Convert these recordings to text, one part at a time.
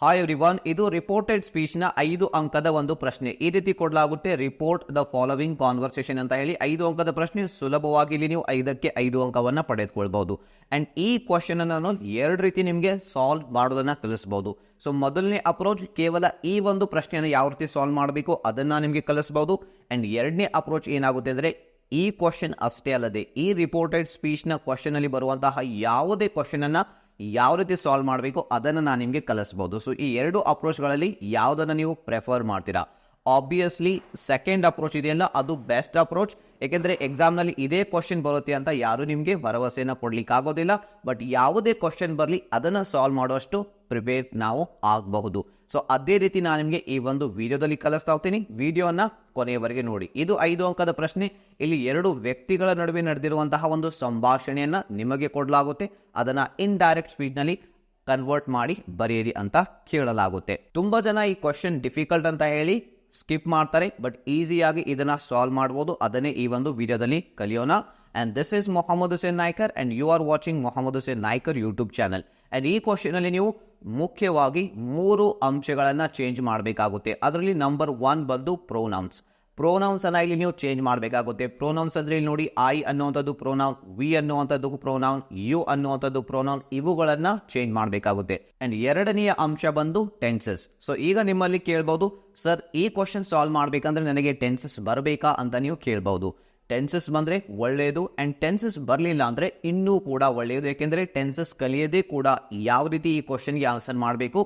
Hi everyone, ಇದು reported speech ನ 5 ಅಂಕದ ಒಂದು ಪ್ರಶ್ನೆ. ಈ ರೀತಿ ಕೊಡಲಾಗುತ್ತೆ, ರಿಪೋರ್ಟ್ ದ ಫಾಲೋವಿಂಗ್ ಕಾನ್ವರ್ಸೇಷನ್ ಅಂತ ಹೇಳಿ 5 ಅಂಕದ ಪ್ರಶ್ನೆ. ಸುಲಭವಾಗಿ ಇಲ್ಲಿ ನೀವು 5ಕ್ಕೆ 5 ಅಂಕವನ್ನ ಪಡೆದುಕೊಳ್ಬಹುದು. ಅಂಡ್ ಈ ಕ್ವಶನ್ ಅನ್ನು ನಾನು 2 ರೀತಿ ನಿಮಗೆ ಸಾಲ್ವ್ ಮಾಡೋದನ್ನ ಕಲಿಸಬಹುದು. ಸೊ ಮೊದಲನೇ ಅಪ್ರೋಚ್ ಕೇವಲ ಈ ಒಂದು ಪ್ರಶ್ನೆಯನ್ನು ಯಾವ ರೀತಿ ಸಾಲ್ವ್ ಮಾಡಬೇಕು ಅದನ್ನ ನಿಮಗೆ ಕಲಿಸಬಹುದು. ಅಂಡ್ ಎರಡನೇ ಅಪ್ರೋಚ್ ಏನಾಗುತ್ತೆ ಅಂದ್ರೆ ಈ ಕ್ವಶನ್ ಅಷ್ಟೇ ಅಲ್ಲದೆ ಈ ರಿಪೋರ್ಟೆಡ್ ಸ್ಪೀಚ್ ನ ಕ್ವಶನ್ ಅಲ್ಲಿ ಬರುವಂತಹ ಯಾವುದೇ ಕ್ವಶನ್ ಅನ್ನ ಯಾವ ರೀತಿ ಸಾಲ್ವ್ ಮಾಡಬೇಕು ಅದನ್ನು ನಾನು ನಿಮಗೆ ಕಲಿಸಬಹುದು. ಸೊ ಈ 2 ಅಪ್ರೋಚ್ಗಳಲ್ಲಿ ಯಾವುದನ್ನು ನೀವು ಪ್ರೆಫರ್ ಮಾಡ್ತೀರಾ? ಆಬ್ವಿಯಸ್ಲಿ ಸೆಕೆಂಡ್ ಅಪ್ರೋಚ್ ಇದೆಯಲ್ಲ ಅದು ಬೆಸ್ಟ್ ಅಪ್ರೋಚ್. ಏಕೆಂದರೆ ಎಕ್ಸಾಮ್ನಲ್ಲಿ ಇದೇ ಕ್ವಶನ್ ಬರುತ್ತೆ ಅಂತ ಯಾರು ನಿಮಗೆ ಭರವಸೆನ ಕೊಡ್ಲಿಕ್ಕೆ ಆಗೋದಿಲ್ಲ. ಬಟ್ ಯಾವುದೇ ಕ್ವಶನ್ ಬರಲಿ ಅದನ್ನು ಸಾಲ್ವ್ ಮಾಡುವಷ್ಟು ಪ್ರಿಪೇರ್ ನಾವು ಆಗಬಹುದು. ಸೊ ಅದೇ ರೀತಿ ನಾನು ನಿಮಗೆ ಈ ಒಂದು ವಿಡಿಯೋದಲ್ಲಿ ಕಲಿಸ್ತಾ ಹೋಗ್ತೀನಿ. ವಿಡಿಯೋನ ಕೊನೆಯವರೆಗೆ ನೋಡಿ. ಇದು 5 ಅಂಕದ ಪ್ರಶ್ನೆ. ಇಲ್ಲಿ 2 ವ್ಯಕ್ತಿಗಳ ನಡುವೆ ನಡೆದಿರುವಂತಹ ಒಂದು ಸಂಭಾಷಣೆಯನ್ನ ನಿಮಗೆ ಕೊಡಲಾಗುತ್ತೆ. ಅದನ್ನ ಇಂಡೈರೆಕ್ಟ್ ಸ್ಪೀಚ್ ನಲ್ಲಿ ಕನ್ವರ್ಟ್ ಮಾಡಿ ಬರೆಯಿರಿ ಅಂತ ಕೇಳಲಾಗುತ್ತೆ. ತುಂಬಾ ಜನ ಈ ಕ್ವಶನ್ ಡಿಫಿಕಲ್ಟ್ ಅಂತ ಹೇಳಿ ಸ್ಕಿಪ್ ಮಾಡ್ತಾರೆ, ಬಟ್ ಈಸಿಯಾಗಿ ಇದನ್ನ ಸಾಲ್ವ್ ಮಾಡಬಹುದು. ಅದನ್ನೇ ಈ ಒಂದು ವಿಡಿಯೋದಲ್ಲಿ ಕಲಿಯೋಣ. And this is Mohammed Hussain Naikar and you are watching Mohammed Hussain Naikar YouTube channel. And ಈ ಕ್ವಶನ್ ಅಲ್ಲಿ ನೀವು ಮುಖ್ಯವಾಗಿ 3 ಅಂಶಗಳನ್ನ ಚೇಂಜ್ ಮಾಡಬೇಕಾಗುತ್ತೆ. ಅದರಲ್ಲಿ ನಂಬರ್ 1 ಬಂದು ಪ್ರೊನೌನ್ಸ್ ಅನ್ನ ಇಲ್ಲಿ ನೀವು ಚೇಂಜ್ ಮಾಡಬೇಕಾಗುತ್ತೆ. ಪ್ರೊನೌನ್ಸ್ ಅಂದ್ರೆ ಇಲ್ಲಿ ನೋಡಿ, ಐ ಅನ್ನುವಂಥದ್ದು ಪ್ರೊನೌನ್, ವಿ ಅನ್ನುವಂಥದ್ದು ಪ್ರೊನೌನ್, ಯು ಅನ್ನುವಂಥದ್ದು ಪ್ರೊನೌನ್, ಇವುಗಳನ್ನ ಚೇಂಜ್ ಮಾಡಬೇಕಾಗುತ್ತೆ. ಅಂಡ್ ಎರಡನೆಯ ಅಂಶ ಬಂದು ಟೆನ್ಸಸ್. ಸೊ ಈಗ ನಿಮ್ಮಲ್ಲಿ ಕೇಳಬಹುದು, ಸರ್ ಈ ಕ್ವಶನ್ ಸಾಲ್ವ್ ಮಾಡಬೇಕಂದ್ರೆ ನನಗೆ ಟೆನ್ಸಸ್ ಬರಬೇಕಾ ಅಂತ ನೀವು ಕೇಳಬಹುದು. ಟೆನ್ಸಸ್ ಬಂದ್ರೆ ಒಳ್ಳೆಯದು, ಅಂಡ್ ಟೆನ್ಸಸ್ ಬರಲಿಲ್ಲ ಅಂದ್ರೆ ಇನ್ನೂ ಕೂಡ ಒಳ್ಳೆಯದು. ಯಾಕೆಂದ್ರೆ ಟೆನ್ಸಸ್ ಕಲಿಯದೇ ಕೂಡ ಯಾವ ರೀತಿ ಈ ಕ್ವಶನ್ಗೆ ಆನ್ಸರ್ ಮಾಡಬೇಕು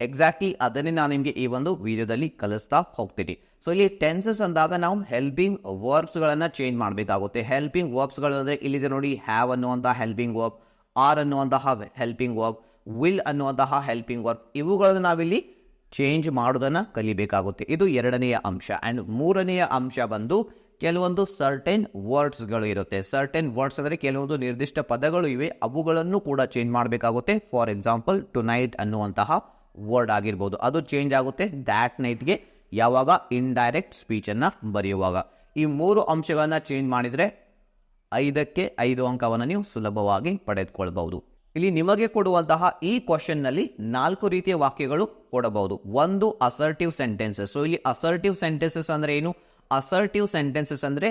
ಎಕ್ಸಾಕ್ಟ್ಲಿ ಅದನ್ನೇ ನಾನು ನಿಮಗೆ ಈ ಒಂದು ವಿಡಿಯೋದಲ್ಲಿ ಕಲಿಸ್ತಾ ಹೋಗ್ತೀನಿ. ಸೊ ಇಲ್ಲಿ ಟೆನ್ಸಸ್ ಅಂದಾಗ ನಾವು ಹೆಲ್ಪಿಂಗ್ ವರ್ಬ್ಸ್ ಗಳನ್ನ ಚೇಂಜ್ ಮಾಡಬೇಕಾಗುತ್ತೆ. ಹೆಲ್ಪಿಂಗ್ ವರ್ಬ್ಸ್ ಗಳು ಅಂದ್ರೆ ಇಲ್ಲಿದೆ ನೋಡಿ, ಹ್ಯಾವ್ ಅನ್ನುವಂತಹ ಹೆಲ್ಪಿಂಗ್ ವರ್ಬ್, ಆರ್ ಅನ್ನುವಂತಹ ಹೆಲ್ಪಿಂಗ್ ವರ್ಬ್, ವಿಲ್ ಅನ್ನುವಂತಹ ಹೆಲ್ಪಿಂಗ್ ವರ್ಬ್, ಇವುಗಳನ್ನು ನಾವಿಲ್ಲಿ ಚೇಂಜ್ ಮಾಡೋದನ್ನ ಕಲಿಬೇಕಾಗುತ್ತೆ. ಇದು ಎರಡನೆಯ ಅಂಶ. ಅಂಡ್ ಮೂರನೆಯ ಅಂಶ ಬಂದು ಕೆಲವೊಂದು ಸರ್ಟೆನ್ ವರ್ಡ್ಸ್ಗಳು ಇರುತ್ತೆ. ಸರ್ಟೆನ್ ವರ್ಡ್ಸ್ ಅಂದರೆ ಕೆಲವೊಂದು ನಿರ್ದಿಷ್ಟ ಪದಗಳು ಇವೆ, ಅವುಗಳನ್ನು ಕೂಡ ಚೇಂಜ್ ಮಾಡಬೇಕಾಗುತ್ತೆ. ಫಾರ್ ಎಕ್ಸಾಂಪಲ್ ಟು ನೈಟ್ ಅನ್ನುವಂತಹ ವರ್ಡ್ ಆಗಿರ್ಬೋದು, ಅದು ಚೇಂಜ್ ಆಗುತ್ತೆ ದ್ಯಾಟ್ ನೈಟ್ಗೆ ಯಾವಾಗ ಇಂಡೈರೆಕ್ಟ್ ಸ್ಪೀಚ್ ಅನ್ನ ಬರೆಯುವಾಗ. ಈ 3 ಅಂಶಗಳನ್ನ ಚೇಂಜ್ ಮಾಡಿದ್ರೆ 5ಕ್ಕೆ 5 ಅಂಕವನ್ನು ನೀವು ಸುಲಭವಾಗಿ ಪಡೆದುಕೊಳ್ಬಹುದು. ಇಲ್ಲಿ ನಿಮಗೆ ಕೊಡುವಂತಹ ಈ ಕ್ವಶನ್ ನಲ್ಲಿ 4 ರೀತಿಯ ವಾಕ್ಯಗಳು ಕೊಡಬಹುದು. ಒಂದು ಅಸರ್ಟಿವ್ ಸೆಂಟೆನ್ಸಸ್. ಸೊ ಇಲ್ಲಿ ಅಸರ್ಟಿವ್ ಸೆಂಟೆನ್ಸಸ್ ಅಂದ್ರೆ ಏನು? ಅಸರ್ಟಿವ್ ಸೆಂಟೆನ್ಸಸ್ ಅಂದ್ರೆ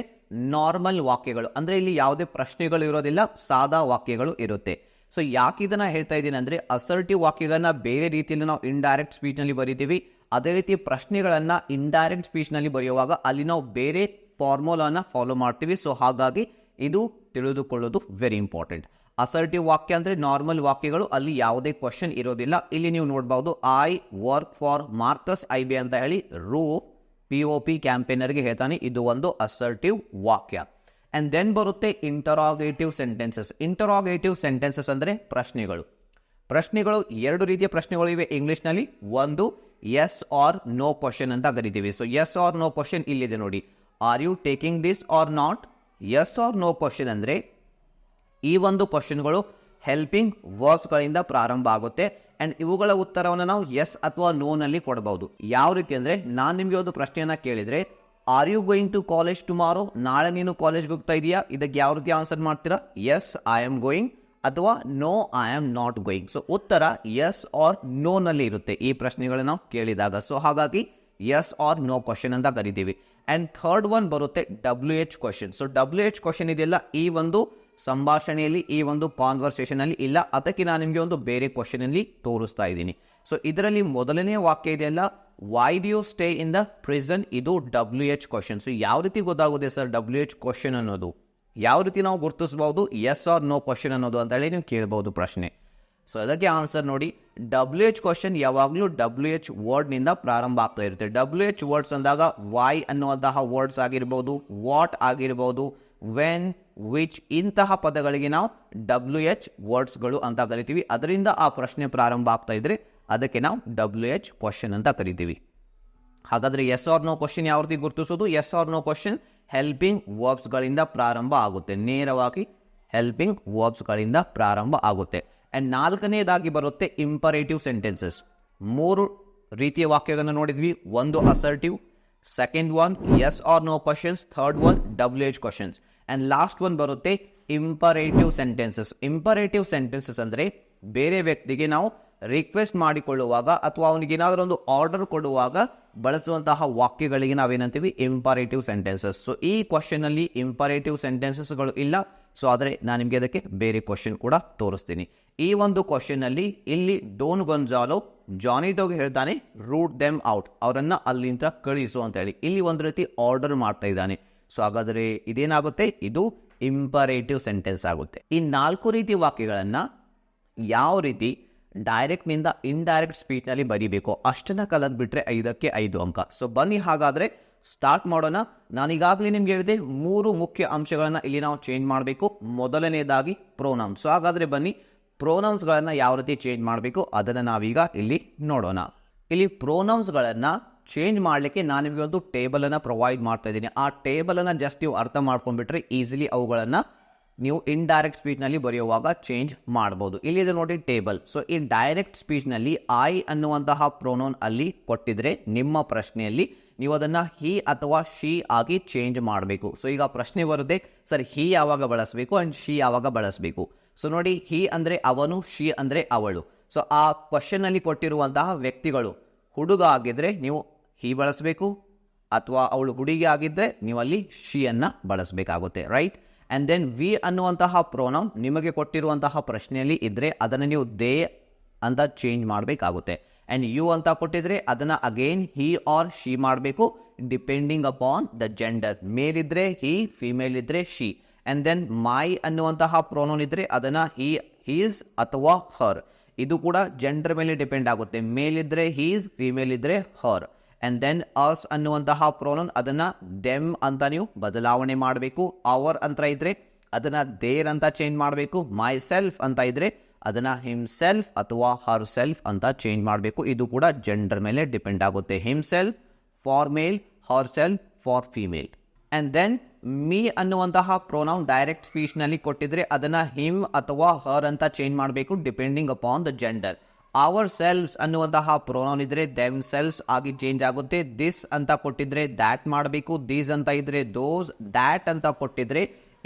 ನಾರ್ಮಲ್ ವಾಕ್ಯಗಳು, ಅಂದ್ರೆ ಇಲ್ಲಿ ಯಾವುದೇ ಪ್ರಶ್ನೆಗಳು ಇರೋದಿಲ್ಲ, ಸಾದಾ ವಾಕ್ಯಗಳು ಇರುತ್ತೆ. ಸೊ ಯಾಕೆ ಇದನ್ನ ಹೇಳ್ತಾ ಇದ್ದೀನಿ ಅಂದ್ರೆ ಅಸರ್ಟಿವ್ ವಾಕ್ಯಗಳನ್ನ ಬೇರೆ ರೀತಿಯಲ್ಲಿ ನಾವು ಇಂಡೈರೆಕ್ಟ್ ಸ್ಪೀಚ್ ನಲ್ಲಿ ಬರೀತೀವಿ. ಅದೇ ರೀತಿ ಪ್ರಶ್ನೆಗಳನ್ನ ಇಂಡೈರೆಕ್ಟ್ ಸ್ಪೀಚ್ ನಲ್ಲಿ ಬರೆಯುವಾಗ ಅಲ್ಲಿ ನಾವು ಬೇರೆ ಫಾರ್ಮುಲಾನ ಫಾಲೋ ಮಾಡ್ತೀವಿ. ಸೊ ಹಾಗಾಗಿ ಇದು ತಿಳಿದುಕೊಳ್ಳೋದು ವೆರಿ ಇಂಪಾರ್ಟೆಂಟ್. ಅಸರ್ಟಿವ್ ವಾಕ್ಯ ಅಂದ್ರೆ ನಾರ್ಮಲ್ ವಾಕ್ಯಗಳು, ಅಲ್ಲಿ ಯಾವುದೇ ಕ್ವಶನ್ ಇರೋದಿಲ್ಲ. ಇಲ್ಲಿ ನೀವು ನೋಡಬಹುದು, I work for Marcus IB ಅಂತ ಹೇಳಿ POP ಕ್ಯಾಂಪೇನರ್ಗೆ ಹೇಳ್ತಾನೆ. ಇದು ಒಂದು ಅಸರ್ಟಿವ್ ವಾಕ್ಯ. ಅಂಡ್ ದೆನ್ ಬರುತ್ತೆ ಇಂಟರಾಗೇಟಿವ್ ಸೆಂಟೆನ್ಸಸ್. ಇಂಟರಾಗೇಟಿವ್ ಸೆಂಟೆನ್ಸಸ್ ಅಂದ್ರೆ ಪ್ರಶ್ನೆಗಳು. 2 ರೀತಿಯ ಪ್ರಶ್ನೆಗಳು ಇವೆ ಇಂಗ್ಲಿಷ್ ನಲ್ಲಿ. ಒಂದು ಎಸ್ ಆರ್ ನೋ ಕ್ವಶನ್ ಅಂತ ಕರಿತೀವಿ. So yes or no question ಇಲ್ಲಿದೆ ನೋಡಿ, are you taking this or not? Yes or no question ಅಂದ್ರೆ ಈ ಒಂದು ಕ್ವಶನ್ಗಳು ಹೆಲ್ಪಿಂಗ್ ವರ್ಬ್ಸ್ ಗಳಿಂದ ಪ್ರಾರಂಭ ಆಗುತ್ತೆ. ಅಂಡ್ ಇವುಗಳ ಉತ್ತರವನ್ನು ನಾವು ಎಸ್ ಅಥವಾ ನೋ ನಲ್ಲಿ ಕೊಡಬಹುದು. ಯಾವ ರೀತಿ ಅಂದ್ರೆ, ನಾನು ನಿಮಗೆ ಒಂದು ಪ್ರಶ್ನೆಯನ್ನ ಕೇಳಿದ್ರೆ, are you going to college tomorrow? ನಾಳೆ ನೀನು ಕಾಲೇಜ್ಗೆ ಹೋಗ್ತಾ ಇದೆಯಾ? ಇದಕ್ಕೆ ಯಾವ ರೀತಿ ಆನ್ಸರ್ ಮಾಡ್ತೀರಾ? ಎಸ್ ಐ ಆಮ್ ಗೋಯಿಂಗ್ ಅಥವಾ no I am not going. So ಉತ್ತರ ಎಸ್ ಆರ್ ನೋ ನಲ್ಲಿ ಇರುತ್ತೆ ಈ ಪ್ರಶ್ನೆಗಳನ್ನ ನಾವು ಕೇಳಿದಾಗ. ಸೊ ಹಾಗಾಗಿ ಎಸ್ ಆರ್ ನೋ ಕ್ವಶನ್ ಅಂತ ಕರಿತೀವಿ. ಅಂಡ್ ಥರ್ಡ್ ಒನ್ ಬರುತ್ತೆ WH question. So WH question ಇದೆಯಲ್ಲ, ಈ ಒಂದು ಸಂಭಾಷಣೆಯಲ್ಲಿ, ಈ ಒಂದು ಕಾನ್ವರ್ಸೇಷನ್ ಅಲ್ಲಿ ಇಲ್ಲ, ಅದಕ್ಕೆ ನಾನು ನಿಮಗೆ ಒಂದು ಬೇರೆ ಕ್ವಶನ್ ಅಲ್ಲಿ ತೋರಿಸ್ತಾ ಇದ್ದೀನಿ. ಸೊ ಇದರಲ್ಲಿ ಮೊದಲನೇ ವಾಕ್ಯ ಇದೆಯಲ್ಲ, why do you stay in the prison, ಇದು WH ಕ್ವಶನ್. ಸೊ ಯಾವ ರೀತಿ ಗೊತ್ತಾಗುತ್ತೆ ಸರ್ WH ಕ್ವಶನ್ ಅನ್ನೋದು? ಯಾವ ರೀತಿ ನಾವು ಗುರುತಿಸಬಹುದು ಎಸ್ ಆರ್ ನೋ ಕ್ವಶನ್ ಅನ್ನೋದು ಅಂತ ಹೇಳಿ ನೀವು ಕೇಳಬಹುದು ಪ್ರಶ್ನೆ. ಸೊ ಅದಕ್ಕೆ ಆನ್ಸರ್ ನೋಡಿ, WH ಕ್ವಶನ್ ಯಾವಾಗಲೂ WH ವರ್ಡ್ ನಿಂದ ಪ್ರಾರಂಭ ಆಗ್ತಾ ಇರುತ್ತೆ. WH ವರ್ಡ್ಸ್ ಅಂದಾಗ ವೈ ಅನ್ನುವಂತಹ ವರ್ಡ್ಸ್ ಆಗಿರ್ಬೋದು, ವಾಟ್ ಆಗಿರ್ಬೋದು, ವೆನ್, ವಿಚ್, ಇಂತಹ ಪದಗಳಿಗೆ ನಾವು WH ವರ್ಡ್ಸ್ಗಳು ಅಂತ ಕರಿತೀವಿ. ಅದರಿಂದ ಆ ಪ್ರಶ್ನೆ ಪ್ರಾರಂಭ ಆಗ್ತಾ ಇದ್ರೆ ಅದಕ್ಕೆ ನಾವು WH ಕ್ವಶನ್ ಅಂತ ಕರಿತೀವಿ. ಹಾಗಾದ್ರೆ ಎಸ್ ಆರ್ ನೋ ಕ್ವಶನ್ ಯಾವ ರೀತಿ ಗುರುತಿಸೋದು? Yes or no question helping verbs ಗಳಿಂದ ಪ್ರಾರಂಭ ಆಗುತ್ತೆ, ನೇರವಾಗಿ ಹೆಲ್ಪಿಂಗ್ ವರ್ಬ್ಸ್ ಗಳಿಂದ ಪ್ರಾರಂಭ ಆಗುತ್ತೆ. ಅಂಡ್ 4ನೇದಾಗಿ ಬರುತ್ತೆ ಇಂಪರೇಟಿವ್ ಸೆಂಟೆನ್ಸಸ್. 3 ರೀತಿಯ ವಾಕ್ಯಗಳನ್ನು ನೋಡಿದ್ವಿ. ಒಂದು assertive, second one yes or no questions, third one WH questions, and last one ಬರುತ್ತೆ ಇಂಪರೇಟಿವ್ ಸೆಂಟೆನ್ಸಸ್. ಇಂಪರೇಟಿವ್ ಸೆಂಟೆನ್ಸಸ್ ಅಂದ್ರೆ ಬೇರೆ ವ್ಯಕ್ತಿಗೆ ನಾವು ರಿಕ್ವೆಸ್ಟ್ ಮಾಡಿಕೊಳ್ಳುವಾಗ ಅಥವಾ ಅವನಿಗೆ ಏನಾದರೂ ಒಂದು ಆರ್ಡರ್ ಕೊಡುವಾಗ ಬಳಸುವಂತಹ ವಾಕ್ಯಗಳಿಗೆ ನಾವೇನಂತೀವಿ ಇಂಪರೇಟಿವ್ ಸೆಂಟೆನ್ಸಸ್. ಸೊ ಈ ಕ್ವಶನ್ ಅಲ್ಲಿ ಇಂಪರೇಟಿವ್ ಸೆಂಟೆನ್ಸಸ್ಗಳು ಇಲ್ಲ. ಸೊ ಆದರೆ ನಾನು ನಿಮಗೆ ಅದಕ್ಕೆ ಬೇರೆ ಕ್ವಶನ್ ಕೂಡ ತೋರಿಸ್ತೀನಿ. ಈ ಒಂದು ಕ್ವಶನ್ ಅಲ್ಲಿ ಇಲ್ಲಿ ಡೋನ್ ಗೊನ್ಜಾಲೋ ಜಾನಿಟೋಗೆ ಹೇಳ್ತಾನೆ ರೂಟ್ ದೆಮ್ ಔಟ್, ಅವರನ್ನ ಅಲ್ಲಿಂದ ಕಳಿಸು ಅಂತ ಹೇಳಿ. ಇಲ್ಲಿ ಒಂದು ರೀತಿ ಆರ್ಡರ್ ಮಾಡ್ತಾ ಇದ್ದಾನೆ. ಸೊ ಹಾಗಾದರೆ ಇದೇನಾಗುತ್ತೆ, ಇದು ಇಂಪರೇಟಿವ್ ಸೆಂಟೆನ್ಸ್ ಆಗುತ್ತೆ. ಈ 4 ರೀತಿ ವಾಕ್ಯಗಳನ್ನು ಯಾವ ರೀತಿ ಡೈರೆಕ್ಟ್ನಿಂದ ಇಂಡೈರೆಕ್ಟ್ ಸ್ಪೀಚ್ನಲ್ಲಿ ಬರೀಬೇಕು ಅಷ್ಟನ್ನು ಕಲಿತ್ಬಿಟ್ರೆ 5ಕ್ಕೆ 5 ಅಂಕ. ಸೊ ಬನ್ನಿ ಹಾಗಾದರೆ ಸ್ಟಾರ್ಟ್ ಮಾಡೋಣ. ನಾನೀಗಾಗಲೇ ನಿಮ್ಗೆ ಹೇಳಿದೆ 3 ಮುಖ್ಯ ಅಂಶಗಳನ್ನು ಇಲ್ಲಿ ನಾವು ಚೇಂಜ್ ಮಾಡಬೇಕು. ಮೊದಲನೇದಾಗಿ ಪ್ರೊನೌನ್ಸ್. ಸೊ ಹಾಗಾದರೆ ಬನ್ನಿ ಪ್ರೊನೌನ್ಸ್ಗಳನ್ನು ಯಾವ ರೀತಿ ಚೇಂಜ್ ಮಾಡಬೇಕು ಅದನ್ನು ನಾವೀಗ ಇಲ್ಲಿ ನೋಡೋಣ. ಇಲ್ಲಿ ಪ್ರೊನೌನ್ಸ್ಗಳನ್ನು ಚೇಂಜ್ ಮಾಡಲಿಕ್ಕೆ ನಾನು ನಿಮಗೆ ಒಂದು ಟೇಬಲನ್ನು ಪ್ರೊವೈಡ್ ಮಾಡ್ತಾ ಇದ್ದೀನಿ. ಆ ಟೇಬಲನ್ನು ಜಸ್ಟ್ ನೀವು ಅರ್ಥ ಮಾಡ್ಕೊಂಡ್ಬಿಟ್ರೆ ಈಸಿಲಿ ಅವುಗಳನ್ನು ನೀವು ಇಂಡೈರೆಕ್ಟ್ ಸ್ಪೀಚ್ನಲ್ಲಿ ಬರೆಯುವಾಗ ಚೇಂಜ್ ಮಾಡ್ಬೋದು. ಇಲ್ಲಿದೆ ನೋಡಿ ಟೇಬಲ್. ಸೊ ಈ ಡೈರೆಕ್ಟ್ ಸ್ಪೀಚ್ನಲ್ಲಿ ಐ ಅನ್ನುವಂತಹ ಪ್ರೊನೌನ್ ಅಲ್ಲಿ ಕೊಟ್ಟಿದ್ರೆ ನಿಮ್ಮ ಪ್ರಶ್ನೆಯಲ್ಲಿ ನೀವು ಅದನ್ನು ಹಿ ಅಥವಾ ಶಿ ಆಗಿ ಚೇಂಜ್ ಮಾಡಬೇಕು. ಸೊ ಈಗ ಪ್ರಶ್ನೆ ಬರುತ್ತೆ, ಸರ್ ಹಿ ಯಾವಾಗ ಬಳಸಬೇಕು ಆ್ಯಂಡ್ ಶಿ ಯಾವಾಗ ಬಳಸಬೇಕು? ಸೊ ನೋಡಿ, ಹಿ ಅಂದರೆ ಅವನು, ಶಿ ಅಂದರೆ ಅವಳು. ಸೊ ಆ ಕ್ವಶನಲ್ಲಿ ಕೊಟ್ಟಿರುವಂತಹ ವ್ಯಕ್ತಿಗಳು ಹುಡುಗ ಆಗಿದ್ರೆ ನೀವು ಹಿ ಬಳಸಬೇಕು, ಅಥವಾ ಅವಳು ಹುಡುಗಿ ಆಗಿದ್ದರೆ ನೀವು ಅಲ್ಲಿ ಶಿಯನ್ನು ಬಳಸಬೇಕಾಗುತ್ತೆ, ರೈಟ್? ಆ್ಯಂಡ್ ದೆನ್ ವಿ ಅನ್ನುವಂತಹ ಪ್ರೊನೌನ್ ನಿಮಗೆ ಕೊಟ್ಟಿರುವಂತಹ ಪ್ರಶ್ನೆಯಲ್ಲಿ ಇದ್ದರೆ ಅದನ್ನು ನೀವು ದೇ ಅಂತ ಚೇಂಜ್ ಮಾಡಬೇಕಾಗುತ್ತೆ. ಆ್ಯಂಡ್ ಯು ಅಂತ ಕೊಟ್ಟಿದ್ರೆ ಅದನ್ನು ಅಗೇನ್ ಹಿ ಆರ್ ಶಿ ಮಾಡಬೇಕು, ಡಿಪೆಂಡಿಂಗ್ ಅಪಾನ್ ದ ಜೆಂಡರ್. ಮೇಲ್ ಇದ್ದರೆ ಹಿ, ಫಿಮೇಲ್ ಇದ್ದರೆ ಶಿ. ಆ್ಯಂಡ್ ದೆನ್ ಮೈ ಅನ್ನುವಂತಹ ಪ್ರೊನೌನ್ ಇದ್ದರೆ ಅದನ್ನು ಹೀಸ್ ಅಥವಾ ಹರ್. ಇದು ಕೂಡ ಜೆಂಡರ್ ಮೇಲೆ ಡಿಪೆಂಡ್ ಆಗುತ್ತೆ. ಮೇಲ್ ಇದ್ದರೆ ಹೀಸ್, ಫಿಮೇಲ್ ಇದ್ದರೆ ಹರ್. ಆ್ಯಂಡ್ ದೆನ್ ಅಸ್ ಅನ್ನುವಂತಹ ಪ್ರೊನೌನ್ ಅದನ್ನು ದೆಮ್ ಅಂತ ನೀವು ಬದಲಾವಣೆ ಮಾಡಬೇಕು. ಅವರ್ ಅಂತ ಇದ್ದರೆ ಅದನ್ನು ದೇರ್ ಅಂತ ಚೇಂಜ್ ಮಾಡಬೇಕು. ಮೈ ಸೆಲ್ಫ್ ಅಂತ ಇದ್ದರೆ ಅದನ್ನು ಹಿಮ್ಸೆಲ್ಫ್ ಅಥವಾ ಹರ್ ಸೆಲ್ಫ್ ಅಂತ ಚೇಂಜ್ ಮಾಡಬೇಕು. ಇದು ಕೂಡ ಜೆಂಡರ್ ಮೇಲೆ ಡಿಪೆಂಡ್ ಆಗುತ್ತೆ. Himself for male, herself for female. And then me ಅನ್ನುವಂತಹ ಪ್ರೊನೌನ್ ಡೈರೆಕ್ಟ್ ಸ್ಪೀಚ್ನಲ್ಲಿ ಕೊಟ್ಟಿದ್ರೆ ಅದನ್ನು ಹಿಮ್ ಅಥವಾ ಹರ್ ಅಂತ ಚೇಂಜ್ ಮಾಡಬೇಕು, depending upon the gender. Ourselves ಅನ್ನುವಂತಹ ಪ್ರೊನೌನ್ ಇದ್ರೆ ದೆಮ್ ಸೆಲ್ವ್ಸ್ ಆಗಿ ಚೇಂಜ್ ಆಗುತ್ತೆ. ದಿಸ್ ಅಂತ ಕೊಟ್ಟಿದ್ರೆ ದ್ಯಾಟ್ ಮಾಡಬೇಕು. ದೀಸ್ ಅಂತ ಇದ್ರೆ ದೋಸ್. ದ್ಯಾಟ್ ಅಂತ ಕೊಟ್ಟಿದ್ರೆ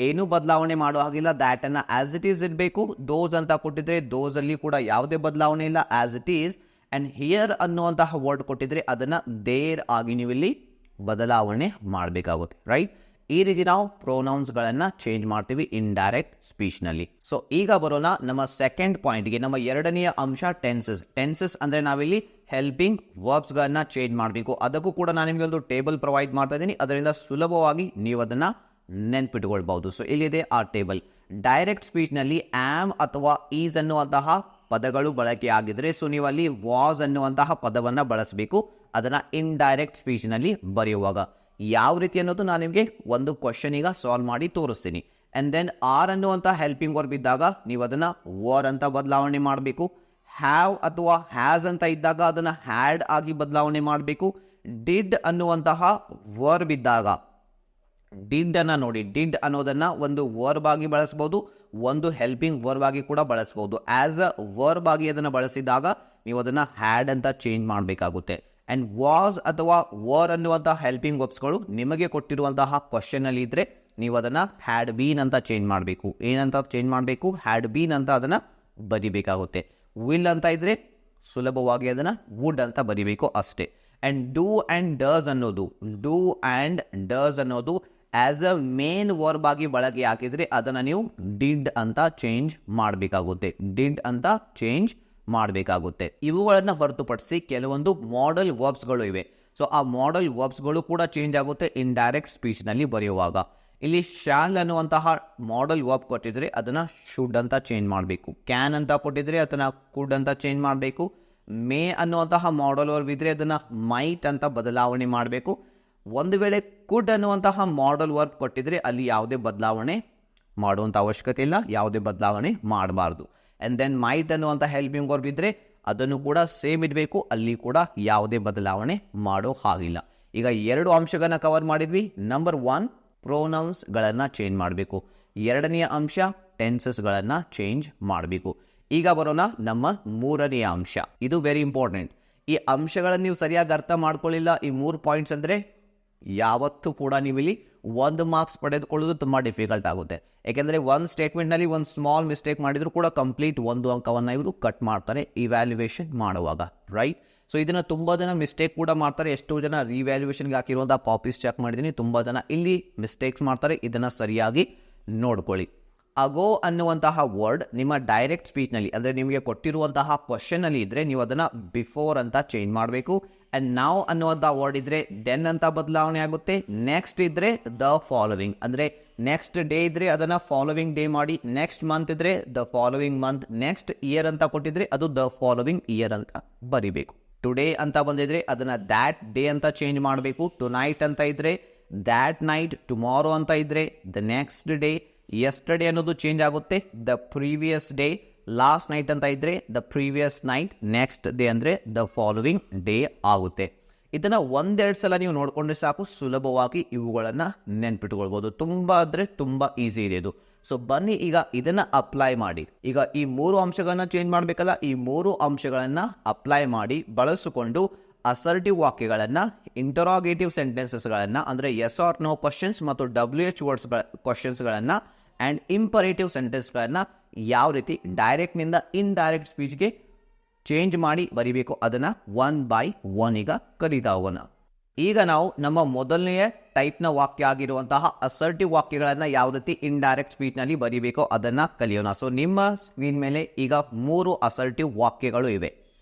ಏನು ಬದಲಾವಣೆ ಮಾಡೋ ಹಾಗಿಲ್ಲ, ದ್ಯಾಟ್ ಅನ್ನ ಆಸ್ ಇಟ್ ಈಸ್ ಇರಬೇಕು. ದೋಸ್ ಅಂತ ಕೊಟ್ಟಿದ್ರೆ ದೋಸ್ ಅಲ್ಲಿ ಕೂಡ ಯಾವುದೇ ಬದಲಾವಣೆ ಇಲ್ಲ, as it is. And here ಅನ್ನುವಂತಹ ವರ್ಡ್ ಕೊಟ್ಟಿದ್ರೆ ಅದನ್ನ ದೇರ್ ಆಗಿ ನೀವು ಇಲ್ಲಿ ಬದಲಾವಣೆ ಮಾಡಬೇಕಾಗುತ್ತೆ, ರೈಟ್? ಈ ರೀತಿ ನಾವು ಪ್ರೊನೌನ್ಸ್ಗಳನ್ನು ಚೇಂಜ್ ಮಾಡ್ತೀವಿ ಇಂಡೈರೆಕ್ಟ್ ಸ್ಪೀಚ್ನಲ್ಲಿ. ಸೊ ಈಗ ಬರೋಣ ನಮ್ಮ ಸೆಕೆಂಡ್ ಪಾಯಿಂಟ್ಗೆ. ನಮ್ಮ ಎರಡನೆಯ ಅಂಶ ಟೆನ್ಸಸ್. ಟೆನ್ಸಸ್ ಅಂದರೆ ನಾವಿಲ್ಲಿ ಹೆಲ್ಪಿಂಗ್ ವರ್ಬ್ಸ್ಗಳನ್ನ ಚೇಂಜ್ ಮಾಡಬೇಕು. ಅದಕ್ಕೂ ಕೂಡ ನಾನು ನಿಮಗೆ ಒಂದು ಟೇಬಲ್ ಪ್ರೊವೈಡ್ ಮಾಡ್ತಾ ಇದ್ದೀನಿ, ಅದರಿಂದ ಸುಲಭವಾಗಿ ನೀವು ಅದನ್ನು ನೆನ್ಪಿಟ್ಕೊಳ್ಬಹುದು. ಸೊ ಇಲ್ಲಿದೆ ಆ ಟೇಬಲ್. ಡೈರೆಕ್ಟ್ ಸ್ಪೀಚ್ನಲ್ಲಿ ಆಮ್ ಅಥವಾ ಈಸ್ ಅನ್ನುವಂತಹ ಪದಗಳು ಬಳಕೆ ಆಗಿದ್ರೆ ಸೊ ನೀವು ಅಲ್ಲಿ ವಾಸ್ ಅನ್ನುವಂತಹ ಪದವನ್ನು ಬಳಸಬೇಕು, ಅದನ್ನು ಇಂಡೈರೆಕ್ಟ್ ಸ್ಪೀಚ್ನಲ್ಲಿ ಬರೆಯುವಾಗ. ಯಾವ ರೀತಿ ಅನ್ನೋದು ನಾನು ನಿಮಗೆ ಒಂದು ಕ್ವಶನ್ ಈಗ ಸಾಲ್ವ್ ಮಾಡಿ ತೋರಿಸ್ತೀನಿ. ಆ್ಯಂಡ್ ದೆನ್ ಆರ್ ಅನ್ನುವಂಥ ಹೆಲ್ಪಿಂಗ್ ವರ್ಬ್ ಇದ್ದಾಗ ನೀವು ಅದನ್ನು ವರ್ ಅಂತ ಬದಲಾವಣೆ ಮಾಡಬೇಕು. ಹ್ಯಾವ್ ಅಥವಾ ಹ್ಯಾಸ್ ಅಂತ ಇದ್ದಾಗ ಅದನ್ನು ಹ್ಯಾಡ್ ಆಗಿ ಬದಲಾವಣೆ ಮಾಡಬೇಕು. ಡಿಡ್ ಅನ್ನುವಂತಹ ವರ್ಬ್ ಇದ್ದಾಗ ಡಿಡ್ ಅನ್ನು ನೋಡಿ, ಡಿಡ್ ಅನ್ನೋದನ್ನು ಒಂದು ವರ್ಬ್ ಆಗಿ ಬಳಸ್ಬೋದು, ಒಂದು ಹೆಲ್ಪಿಂಗ್ ವರ್ಬ್ ಆಗಿ ಕೂಡ ಬಳಸ್ಬೋದು. ಆಸ್ ಅ ವರ್ಬ್ ಆಗಿ ಅದನ್ನು ಬಳಸಿದಾಗ ನೀವು ಅದನ್ನು ಹ್ಯಾಡ್ ಅಂತ ಚೇಂಜ್ ಮಾಡಬೇಕಾಗುತ್ತೆ. ಆ್ಯಂಡ್ ವಾಸ್ ಅಥವಾ ವರ್ ಅನ್ನುವಂಥ ಹೆಲ್ಪಿಂಗ್ ವರ್ಬ್ಸ್ಗಳು ನಿಮಗೆ ಕೊಟ್ಟಿರುವಂತಹ ಕ್ವಶನಲ್ಲಿ ಇದ್ದರೆ ನೀವು ಅದನ್ನು ಹ್ಯಾಡ್ ಬೀನ್ ಅಂತ ಚೇಂಜ್ ಮಾಡಬೇಕು. ಏನಂತ ಚೇಂಜ್ ಮಾಡಬೇಕು? ಹ್ಯಾಡ್ ಬೀನ್ ಅಂತ ಅದನ್ನು ಬರಿಬೇಕಾಗುತ್ತೆ. ವಿಲ್ ಅಂತ ಇದ್ದರೆ ಸುಲಭವಾಗಿ ಅದನ್ನು ವುಡ್ ಅಂತ ಬರಿಬೇಕು ಅಷ್ಟೇ. ಆ್ಯಂಡ್ ಡೂ ಆ್ಯಂಡ್ ಡಸ್ ಅನ್ನೋದು, ಡೂ ಆ್ಯಂಡ್ ಡಸ್ ಅನ್ನೋದು ಆಸ್ ಅ ಮೇನ್ ವರ್ಬ್ ಆಗಿ ಬಳಕೆ ಹಾಕಿದರೆ ಅದನ್ನು ನೀವು ಡಿಡ್ ಅಂತ ಚೇಂಜ್ ಮಾಡಬೇಕಾಗುತ್ತೆ. ಡಿಡ್ ಅಂತ ಚೇಂಜ್ ಮಾಡಬೇಕಾಗುತ್ತೆ. ಇವುಗಳನ್ನು ಹೊರತುಪಡಿಸಿ ಕೆಲವೊಂದು ಮಾಡೆಲ್ ವರ್ಬ್ಸ್ಗಳು ಇವೆ. ಸೊ ಆ ಮಾಡೆಲ್ ವರ್ಬ್ಸ್ಗಳು ಕೂಡ ಚೇಂಜ್ ಆಗುತ್ತೆ ಇಂಡೈರೆಕ್ಟ್ ಸ್ಪೀಚ್ನಲ್ಲಿ ಬರೆಯುವಾಗ. ಇಲ್ಲಿ ಶಾಲ್ ಅನ್ನುವಂತಹ ಮಾಡೆಲ್ ವರ್ಬ್ ಕೊಟ್ಟಿದ್ರೆ ಅದನ್ನು ಶುಡ್ ಅಂತ ಚೇಂಜ್ ಮಾಡಬೇಕು. ಕ್ಯಾನ್ ಅಂತ ಕೊಟ್ಟಿದ್ರೆ ಅದನ್ನು ಕುಡ್ ಅಂತ ಚೇಂಜ್ ಮಾಡಬೇಕು. ಮೇ ಅನ್ನುವಂತಹ ಮಾಡೆಲ್ ವರ್ಬ್ ಇದ್ದರೆ ಅದನ್ನು ಮೈಟ್ ಅಂತ ಬದಲಾವಣೆ ಮಾಡಬೇಕು. ಒಂದು ವೇಳೆ ಕುಡ್ ಅನ್ನುವಂತಹ ಮಾಡೆಲ್ ವರ್ಬ್ ಕೊಟ್ಟಿದ್ರೆ ಅಲ್ಲಿ ಯಾವುದೇ ಬದಲಾವಣೆ ಮಾಡುವಂಥ ಅವಶ್ಯಕತೆ ಇಲ್ಲ, ಯಾವುದೇ ಬದಲಾವಣೆ ಮಾಡಬಾರ್ದು. ಆ್ಯಂಡ್ ದೆನ್ ಮೈಟ್ ಅನ್ನುವಂಥ ಹೆಲ್ಪಿಂಗ್ ವರ್ಬ್ ಇದ್ದರೆ ಅದನ್ನು ಕೂಡ ಸೇಮ್ ಇಡಬೇಕು, ಅಲ್ಲಿ ಕೂಡ ಯಾವುದೇ ಬದಲಾವಣೆ ಮಾಡೋ ಹಾಗಿಲ್ಲ. ಈಗ 2 ಅಂಶಗಳನ್ನ ಕವರ್ ಮಾಡಿದ್ವಿ. ನಂಬರ್ 1 ಪ್ರೊನೌನ್ಸ್ಗಳನ್ನು ಚೇಂಜ್ ಮಾಡಬೇಕು. ಎರಡನೆಯ ಅಂಶ ಟೆನ್ಸಸ್ಗಳನ್ನು ಚೇಂಜ್ ಮಾಡಬೇಕು. ಈಗ ಬರೋಣ ನಮ್ಮ 3ನೇ ಅಂಶ. ಇದು ವೆರಿ ಇಂಪಾರ್ಟೆಂಟ್. ಈ ಅಂಶಗಳನ್ನು ನೀವು ಸರಿಯಾಗಿ ಅರ್ಥ ಮಾಡ್ಕೊಳ್ಳಿಲ್ಲ, ಈ 3 ಪಾಯಿಂಟ್ಸ್ ಅಂದರೆ ಯಾವತ್ತೂ ಕೂಡ ನೀವು ಇಲ್ಲಿ 1 ಮಾರ್ಕ್ಸ್ ಪಡೆದುಕೊಳ್ಳೋದು ತುಂಬ ಡಿಫಿಕಲ್ಟ್ ಆಗುತ್ತೆ. ಯಾಕೆಂದರೆ ಒಂದು ಸ್ಟೇಟ್ಮೆಂಟ್ನಲ್ಲಿ ಒಂದು ಸ್ಮಾಲ್ ಮಿಸ್ಟೇಕ್ ಮಾಡಿದರೂ ಕೂಡ ಕಂಪ್ಲೀಟ್ 1 ಅಂಕವನ್ನು ಇವರು ಕಟ್ ಮಾಡ್ತಾರೆ ಇವ್ಯಾಲ್ಯುಯೇಷನ್ ಮಾಡುವಾಗ, ರೈಟ್. ಸೊ ಇದನ್ನು ತುಂಬ ಜನ ಮಿಸ್ಟೇಕ್ ಕೂಡ ಮಾಡ್ತಾರೆ. ಎಷ್ಟೋ ಜನ ರಿವ್ಯಾಲ್ಯೂಯೇಷನ್ಗೆ ಹಾಕಿರುವಂಥ ಕಾಪೀಸ್ ಚೆಕ್ ಮಾಡಿದ್ದೀನಿ, ತುಂಬ ಜನ ಇಲ್ಲಿ ಮಿಸ್ಟೇಕ್ಸ್ ಮಾಡ್ತಾರೆ. ಇದನ್ನು ಸರಿಯಾಗಿ ನೋಡ್ಕೊಳ್ಳಿ. ಅಗೋ ಅನ್ನುವಂತಹ ವರ್ಡ್ ನಿಮ್ಮ ಡೈರೆಕ್ಟ್ ಸ್ಪೀಚ್ನಲ್ಲಿ ಅಂದರೆ ನಿಮಗೆ ಕೊಟ್ಟಿರುವಂತಹ ಕ್ವಶನಲ್ಲಿ ಇದ್ದರೆ ನೀವು ಅದನ್ನು ಬಿಫೋರ್ ಅಂತ ಚೇಂಜ್ ಮಾಡಬೇಕು. ಆ್ಯಂಡ್ ನಾವು ಅನ್ನುವಂಥ ವರ್ಡ್ ಇದ್ದರೆ ದೆನ್ ಅಂತ ಬದಲಾವಣೆ ಆಗುತ್ತೆ. ನೆಕ್ಸ್ಟ್ ಇದ್ದರೆ ದ ಫಾಲೋವಿಂಗ್, ಅಂದರೆ ನೆಕ್ಸ್ಟ್ ಡೇ ಇದ್ದರೆ ಅದನ್ನು ಫಾಲೋವಿಂಗ್ ಡೇ ಮಾಡಿ. ನೆಕ್ಸ್ಟ್ ಮಂತ್ ಇದ್ದರೆ the following month. Next year ಅಂತ ಕೊಟ್ಟಿದ್ರೆ ಅದು ದ ಫಾಲೋವಿಂಗ್ ಇಯರ್ ಅಂತ ಬರಿಬೇಕು. ಟುಡೇ ಅಂತ ಬಂದಿದ್ರೆ ಅದನ್ನು ದ್ಯಾಟ್ ಡೇ ಅಂತ ಚೇಂಜ್ ಮಾಡಬೇಕು. ಟು ನೈಟ್ ಅಂತ ಇದ್ದರೆ ದ್ಯಾಟ್ ನೈಟ್. ಟುಮಾರೋ ಅಂತ ಇದ್ದರೆ ದ ನೆಕ್ಸ್ಟ್ ಡೇ. ಯಸ್ಟರ್ಡೇ ಅನ್ನೋದು ಚೇಂಜ್ ಆಗುತ್ತೆ, the previous day. Last night ಅಂತ ಇದ್ದರೆ the previous night. Next day ಅಂದರೆ ದ ಫಾಲೋವಿಂಗ್ ಡೇ ಆಗುತ್ತೆ. ಇದನ್ನು ಒಂದೆರಡು ಸಲ ನೀವು ನೋಡಿಕೊಂಡ್ರೆ ಸಾಕು, ಸುಲಭವಾಗಿ ಇವುಗಳನ್ನು ನೆನ್ಪಿಟ್ಕೊಳ್ಬೋದು. ತುಂಬ ಅಂದರೆ ತುಂಬ ಈಸಿ ಇದೆ ಇದು. ಸೊ ಬನ್ನಿ ಈಗ ಇದನ್ನು ಅಪ್ಲೈ ಮಾಡಿ. ಈಗ ಈ 3 ಅಂಶಗಳನ್ನು ಚೇಂಜ್ ಮಾಡಬೇಕಲ್ಲ, ಈ 3 ಅಂಶಗಳನ್ನು ಅಪ್ಲೈ ಮಾಡಿ ಬಳಸಿಕೊಂಡು ಅಸರ್ಟಿವ್ ವಾಕ್ಯಗಳನ್ನು, ಇಂಟರಾಗೇಟಿವ್ ಸೆಂಟೆನ್ಸಸ್ಗಳನ್ನು ಅಂದರೆ ಎಸ್ ಆರ್ ನೋ ಕ್ವಶನ್ಸ್ ಮತ್ತು WH ವರ್ಡ್ಸ್ ಕ್ವಶನ್ಸ್ಗಳನ್ನು ಆ್ಯಂಡ್ ಇಂಪರೇಟಿವ್ ಸೆಂಟೆನ್ಸ್ಗಳನ್ನು ಯಾವ ರೀತಿ ಡೈರೆಕ್ಟ್ನಿಂದ ಇಂಡೈರೆಕ್ಟ್ ಸ್ಪೀಚ್ಗೆ ಚೇಂಜ್ ಮಾಡಿ ಬರಿಬೇಕು ಅದನ್ನು 1 by 1 ಈಗ ಕಲಿತಾ ಹೋಗೋಣ. ಈಗ ನಾವು ನಮ್ಮ ಮೊದಲನೆಯ ಟೈಪ್ನ ವಾಕ್ಯ ಆಗಿರುವಂತಹ ಅಸರ್ಟಿವ್ ವಾಕ್ಯಗಳನ್ನು ಯಾವ ರೀತಿ ಇಂಡೈರೆಕ್ಟ್ ಸ್ಪೀಚ್ನಲ್ಲಿ ಬರಿಬೇಕೋ ಅದನ್ನು ಕಲಿಯೋಣ. ಸೊ ನಿಮ್ಮ ಸ್ಕ್ರೀನ್ ಮೇಲೆ ಈಗ 3 ಅಸರ್ಟಿವ್ ವಾಕ್ಯಗಳು ಇವೆ.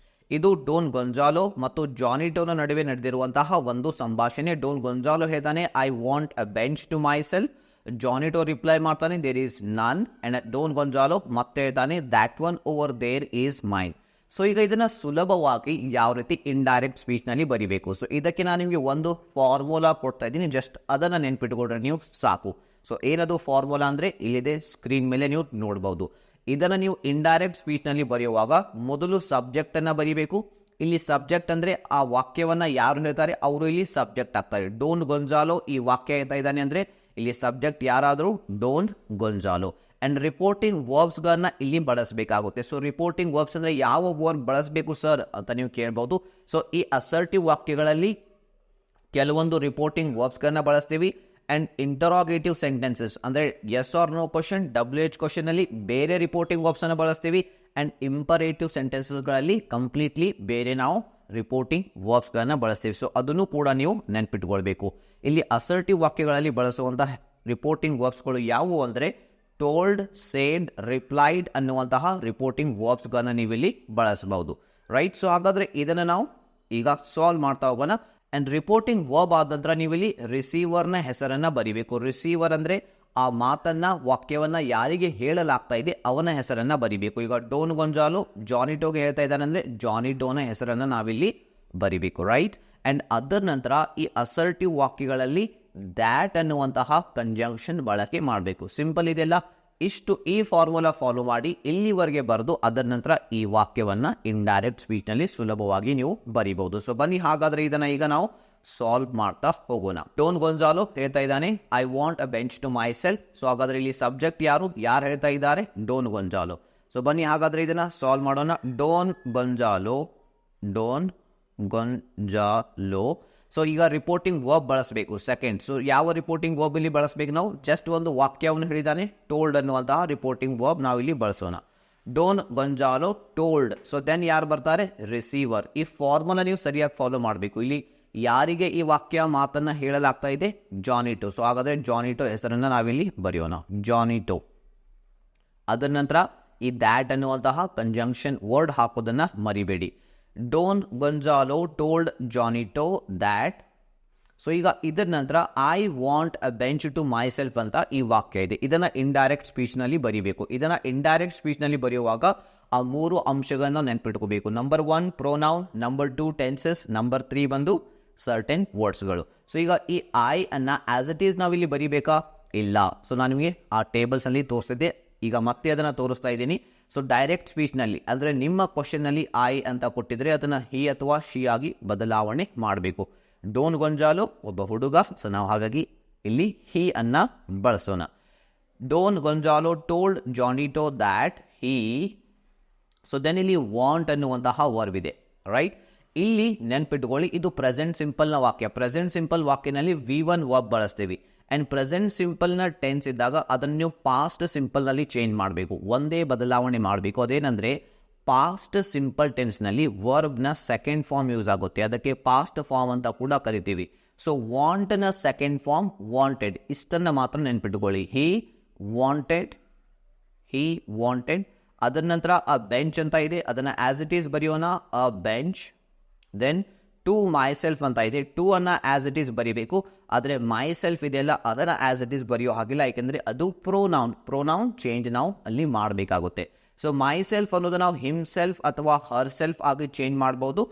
ಇದು ಡೋನ್ ಗೊಂಜಾಲೋ ಮತ್ತು ಜಾನಿಟೋನ ನಡುವೆ ನಡೆದಿರುವಂತಹ ಒಂದು ಸಂಭಾಷಣೆ. ಡೋನ್ ಗೊಂಜಾಲೋ ಹೇಳ್ತಾನೆ I want a bench to myself. Juanito reply ಮಾಡ್ತಾನೆ there is none. And Don Gonzalo ಮತ್ತೆ ಹೇಳ್ತಾನೆ that one over there is mine. So ಈಗ ಇದನ್ನು ಸುಲಭವಾಗಿ ಯಾವ ರೀತಿ ಇಂಡೈರೆಕ್ಟ್ ಸ್ಪೀಚ್ನಲ್ಲಿ ಬರಿಬೇಕು. ಸೊ ಇದಕ್ಕೆ ನಾನು ನಿಮಗೆ ಒಂದು ಫಾರ್ಮುಲಾ ಕೊಡ್ತಾ ಇದ್ದೀನಿ, ಜಸ್ಟ್ ಅದನ್ನು ನೆನ್ಪಿಟ್ಕೊಂಡ್ರೆ ನೀವು ಸಾಕು. ಸೊ ಏನದು ಫಾರ್ಮುಲಾ ಅಂದರೆ ಇಲ್ಲಿದೆ, ಸ್ಕ್ರೀನ್ ಮೇಲೆ ನೀವು ನೋಡ್ಬೋದು. ಇದನ್ನು ನೀವು ಇಂಡೈರೆಕ್ಟ್ ಸ್ಪೀಚ್ನಲ್ಲಿ ಬರೆಯುವಾಗ ಮೊದಲು ಸಬ್ಜೆಕ್ಟನ್ನು ಬರೀಬೇಕು. ಇಲ್ಲಿ ಸಬ್ಜೆಕ್ಟ್ ಅಂದರೆ ಆ ವಾಕ್ಯವನ್ನು ಯಾರು ಹೇಳ್ತಾರೆ ಅವರು ಇಲ್ಲಿ ಸಬ್ಜೆಕ್ಟ್ ಆಗ್ತಾರೆ. ಡೋನ್ ಗೊಂಜಾಲೋ ಈ ವಾಕ್ಯ ಹೇಳ್ತಾ ಇದ್ದಾನೆ ಅಂದರೆ ಇಲ್ಲಿ ಸಬ್ಜೆಕ್ಟ್ ಯಾರಾದರೂ ಡೋನ್ ಗೊಂಜಾಲೋ. ಆ್ಯಂಡ್ ರಿಪೋರ್ಟಿಂಗ್ ವರ್ಬ್ಸ್ಗಳನ್ನ ಇಲ್ಲಿ ಬಳಸಬೇಕಾಗುತ್ತೆ. ಸೊ ರಿಪೋರ್ಟಿಂಗ್ ವರ್ಬ್ಸ್ ಅಂದರೆ ಯಾವ ವರ್ಬ್ ಬಳಸಬೇಕು ಸರ್ ಅಂತ ನೀವು ಕೇಳ್ಬೋದು. ಸೊ ಈ ಅಸರ್ಟಿವ್ ವಾಕ್ಯಗಳಲ್ಲಿ ಕೆಲವೊಂದು ರಿಪೋರ್ಟಿಂಗ್ ವರ್ಬ್ಸ್ಗಳನ್ನ ಬಳಸ್ತೀವಿ. ಆ್ಯಂಡ್ ಇಂಟರಾಗೇಟಿವ್ ಸೆಂಟೆನ್ಸಸ್ ಅಂದರೆ yes or no question WH ಕ್ವಶನಲ್ಲಿ ಬೇರೆ ರಿಪೋರ್ಟಿಂಗ್ ವರ್ಬ್ಸನ್ನು ಬಳಸ್ತೀವಿ. ಆ್ಯಂಡ್ ಇಂಪರೇಟಿವ್ ಸೆಂಟೆನ್ಸಸ್ಗಳಲ್ಲಿ ಕಂಪ್ಲೀಟ್ಲಿ ಬೇರೆ ನಾವು ರಿಪೋರ್ಟಿಂಗ್ ವರ್ಬ್ಸ್ಗಳನ್ನು ಬಳಸ್ತೀವಿ. ಸೊ ಅದನ್ನು ಕೂಡ ನೀವು ನೆನ್ಪಿಟ್ಕೊಳ್ಬೇಕು. ಇಲ್ಲಿ ಅಸರ್ಟಿವ್ ವಾಕ್ಯಗಳಲ್ಲಿ ಬಳಸುವಂತಹ ರಿಪೋರ್ಟಿಂಗ್ ವರ್ಬ್ಸ್ಗಳು ಯಾವುವು ಅಂದರೆ ಟೋಲ್ಡ್, ಸೇಡ್, ರಿಪ್ಲೈಡ್ ಅನ್ನುವಂತಹ ರಿಪೋರ್ಟಿಂಗ್ ವರ್ಬ್ಸ್ಗಳನ್ನ ನೀವಿಲ್ಲಿ ಬಳಸಬಹುದು, ರೈಟ್. ಸೊ ಹಾಗಾದರೆ ಇದನ್ನು ನಾವು ಈಗ ಸಾಲ್ವ್ ಮಾಡ್ತಾ ಹೋಗೋಣ. ಆ್ಯಂಡ್ ರಿಪೋರ್ಟಿಂಗ್ ವರ್ಬ್ ಆದ ನಂತರ ನೀವಿಲ್ಲಿ ರಿಸೀವರ್ನ ಹೆಸರನ್ನು ಬರಿಬೇಕು. ರಿಸೀವರ್ ಅಂದರೆ ಆ ಮಾತನ್ನು, ವಾಕ್ಯವನ್ನು ಯಾರಿಗೆ ಹೇಳಲಾಗ್ತಾ ಇದೆ ಅವನ ಹೆಸರನ್ನು ಬರಿಬೇಕು. ಈಗ ಡೋನ್ ಗೊಂಜಾಲೋ ಜಾನಿಟೋಗೆ ಹೇಳ್ತಾ ಇದ್ದಾನೆ ಅಂದರೆ ಜಾನಿಟೋನ ಹೆಸರನ್ನು ನಾವಿಲ್ಲಿ ಬರಿಬೇಕು, ರೈಟ್. ಆ್ಯಂಡ್ ಅದರ ನಂತರ ಈ ಅಸರ್ಟಿವ್ ವಾಕ್ಯಗಳಲ್ಲಿ ದ್ಯಾಟ್ ಅನ್ನುವಂತಹ ಕಂಜಂಕ್ಷನ್ ಬಳಕೆ ಮಾಡಬೇಕು. ಸಿಂಪಲ್ ಇದೆಲ್ಲ. ಇಷ್ಟು ಈ ಫಾರ್ಮುಲಾ ಫಾಲೋ ಮಾಡಿ ಇಲ್ಲಿವರೆಗೆ ಬರೆದು ಅದರ ನಂತರ ಈ ವಾಕ್ಯವನ್ನು ಇಂಡೈರೆಕ್ಟ್ ಸ್ಪೀಚ್ನಲ್ಲಿ ಸುಲಭವಾಗಿ ನೀವು ಬರಿಬಹುದು. ಸೊ ಬನ್ನಿ ಹಾಗಾದರೆ ಇದನ್ನು ಈಗ ನಾವು ಸಾಲ್ವ್ ಮಾಡ್ತಾ ಹೋಗೋಣ. ಡೋನ್ ಗೊಂಜಾಲೋ ಹೇಳ್ತಾ ಇದ್ದಾನೆ I want a bench to myself. So ಹಾಗಾದರೆ ಇಲ್ಲಿ ಸಬ್ಜೆಕ್ಟ್ ಯಾರು ಹೇಳ್ತಾ ಇದ್ದಾರೆ? Done Gonzalo. ಸೊ ಬನ್ನಿ ಹಾಗಾದರೆ ಇದನ್ನು ಸಾಲ್ವ್ ಮಾಡೋಣ. Don Gonzalo. ಸೊ ಈಗ ರಿಪೋರ್ಟಿಂಗ್ ವರ್ಬ್ ಬಳಸಬೇಕು. ಸೆಕೆಂಡ್, ಸೊ ಯಾವ ರಿಪೋರ್ಟಿಂಗ್ ವರ್ಬ್ ಇಲ್ಲಿ ಬಳಸಬೇಕು? ನಾವು ಜಸ್ಟ್ ಒಂದು ವಾಕ್ಯವನ್ನು ಹೇಳಿದ್ದಾನೆ ಟೋಲ್ಡ್ ಅನ್ನುವಂತಹ ರಿಪೋರ್ಟಿಂಗ್ ವರ್ಬ್ ನಾವು ಇಲ್ಲಿ ಬಳಸೋಣ. Don Gonzalo told. So then ಯಾರು ಬರ್ತಾರೆ? ರಿಸೀವರ್. ಈ ಫಾರ್ಮುಲಾ ನೀವು ಸರಿಯಾಗಿ ಫಾಲೋ ಮಾಡಬೇಕು. ಇಲ್ಲಿ ಯಾರಿಗೆ ಈ ವಾಕ್ಯ ಮಾತನ್ನು ಹೇಳಲಾಗ್ತಾ ಇದೆ? ಜಾನಿಟೋ. ಸೊ ಹಾಗಾದರೆ ಜಾನಿಟೋ ಹೆಸರನ್ನು ನಾವಿಲ್ಲಿ ಬರೆಯೋಣ, ಜಾನಿಟೋ. ಅದರ ನಂತರ ಈ ದ್ಯಾಟ್ ಅನ್ನುವಂತಹ ಕಂಜಂಕ್ಷನ್ ವರ್ಡ್ ಹಾಕೋದನ್ನು ಮರಿಬೇಡಿ. Don Gonzalo told Juanito that. So ಈಗ ಇದರ ನಂತರ I want a bench to myself ಅಂತ ಈ ವಾಕ್ಯ ಇದೆ. ಇದನ್ನು ಇಂಡೈರೆಕ್ಟ್ ಸ್ಪೀಚ್ನಲ್ಲಿ ಬರೀಬೇಕು. ಇದನ್ನು ಇಂಡೈರೆಕ್ಟ್ ಸ್ಪೀಚ್ನಲ್ಲಿ ಬರೆಯುವಾಗ ಆ 3 ಅಂಶಗಳನ್ನು ನೆನ್ಪಿಟ್ಕೋಬೇಕು. Number 1 pronoun, number 2 tenses, number 3 ಬಂದು ಸರ್ಟೆನ್ ವರ್ಡ್ಸ್ಗಳು. ಸೊ ಈಗ ಈ ಐ ಅನ್ನು ಆಸ್ ಇಟ್ ಈಸ್ ನಾವಿಲ್ಲಿ ಬರೀಬೇಕಾ? ಇಲ್ಲ. ಸೊ ನಾನು ನಿಮಗೆ ಆ ಟೇಬಲ್ಸ್ನಲ್ಲಿ ತೋರಿಸಿದ್ದೆ, ಈಗ ಮತ್ತೆ ಅದನ್ನು ತೋರಿಸ್ತಾ ಇದ್ದೀನಿ. ಸೊ ಡೈರೆಕ್ಟ್ ಸ್ಪೀಚ್ನಲ್ಲಿ ಅಂದರೆ ನಿಮ್ಮ ಕ್ವಶನ್ನಲ್ಲಿ ಐ ಅಂತ ಕೊಟ್ಟಿದ್ರೆ ಅದನ್ನು ಹಿ ಅಥವಾ ಶಿ ಆಗಿ ಬದಲಾವಣೆ ಮಾಡಬೇಕು. ಡೋನ್ ಗೊಂಜಾಲೋ ಒಬ್ಬ ಹುಡುಗ. ಸೊ ನಾವು ಹಾಗಾಗಿ ಇಲ್ಲಿ ಹಿ ಅನ್ನು ಬಳಸೋಣ. Don Gonzalo told Juanito that he. So then ಇಲ್ಲಿ ವಾಂಟ್ ಅನ್ನುವಂತಹ ವರ್ಬ್ ಇದೆ, ರೈಟ್. ಇಲ್ಲಿ ನೆನ್ಪಿಟ್ಕೊಳ್ಳಿ, ಇದು ಪ್ರೆಸೆಂಟ್ ಸಿಂಪಲ್ನ ವಾಕ್ಯ. ಪ್ರೆಸೆಂಟ್ ಸಿಂಪಲ್ ವಾಕ್ಯನಲ್ಲಿ V1 ವರ್ಬ್ ಬಳಸ್ತೀವಿ. ಆ್ಯಂಡ್ ಪ್ರೆಸೆಂಟ್ ಸಿಂಪಲ್ನ ಟೆನ್ಸ್ ಇದ್ದಾಗ ಅದನ್ನು ನೀವು ಪಾಸ್ಟ್ ಸಿಂಪಲ್ನಲ್ಲಿ ಚೇಂಜ್ ಮಾಡಬೇಕು. ಒಂದೇ ಬದಲಾವಣೆ ಮಾಡಬೇಕು. ಅದೇನೆಂದರೆ ಪಾಸ್ಟ್ ಸಿಂಪಲ್ ಟೆನ್ಸ್ನಲ್ಲಿ ವರ್ಬ್ನ ಸೆಕೆಂಡ್ ಫಾರ್ಮ್ ಯೂಸ್ ಆಗುತ್ತೆ. ಅದಕ್ಕೆ ಪಾಸ್ಟ್ ಫಾರ್ಮ್ ಅಂತ ಕೂಡ ಕರಿತೀವಿ. ಸೊ ವಾಂಟ್ನ ಸೆಕೆಂಡ್ ಫಾರ್ಮ್ ವಾಂಟೆಡ್. ಇಷ್ಟನ್ನು ಮಾತ್ರ ನೆನ್ಪಿಟ್ಕೊಳ್ಳಿ. He wanted. ಅದರ ನಂತರ ಅ ಬೆಂಚ್ ಅಂತ ಇದೆ, ಅದನ್ನು ಆಸ್ ಇಟ್ ಈಸ್ ಬರೆಯೋಣ, a bench. Then to myself ಅಂತ ಇದೆ, ಟು ಅನ್ನ ಆಸ್ ಇಟ್ ಈಸ್ ಬರೀಬೇಕು. ಆದರೆ ಮೈ ಸೆಲ್ಫ್ ಇದೆಯಲ್ಲ ಅದನ್ನು ಆಸ್ ಇಟ್ ಈಸ್ ಬರೆಯೋ ಹಾಗಿಲ್ಲ, ಯಾಕೆಂದರೆ ಅದು ಪ್ರೋನೌನ್ ಚೇಂಜ್ ನಾವು ಅಲ್ಲಿ ಮಾಡಬೇಕಾಗುತ್ತೆ. ಸೊ ಮೈ ಸೆಲ್ಫ್ ಅನ್ನೋದು ನಾವು ಹಿಮ್ ಸೆಲ್ಫ್ ಅಥವಾ ಹರ್ ಸೆಲ್ಫ್ ಆಗಿ ಚೇಂಜ್ ಮಾಡ್ಬೋದು.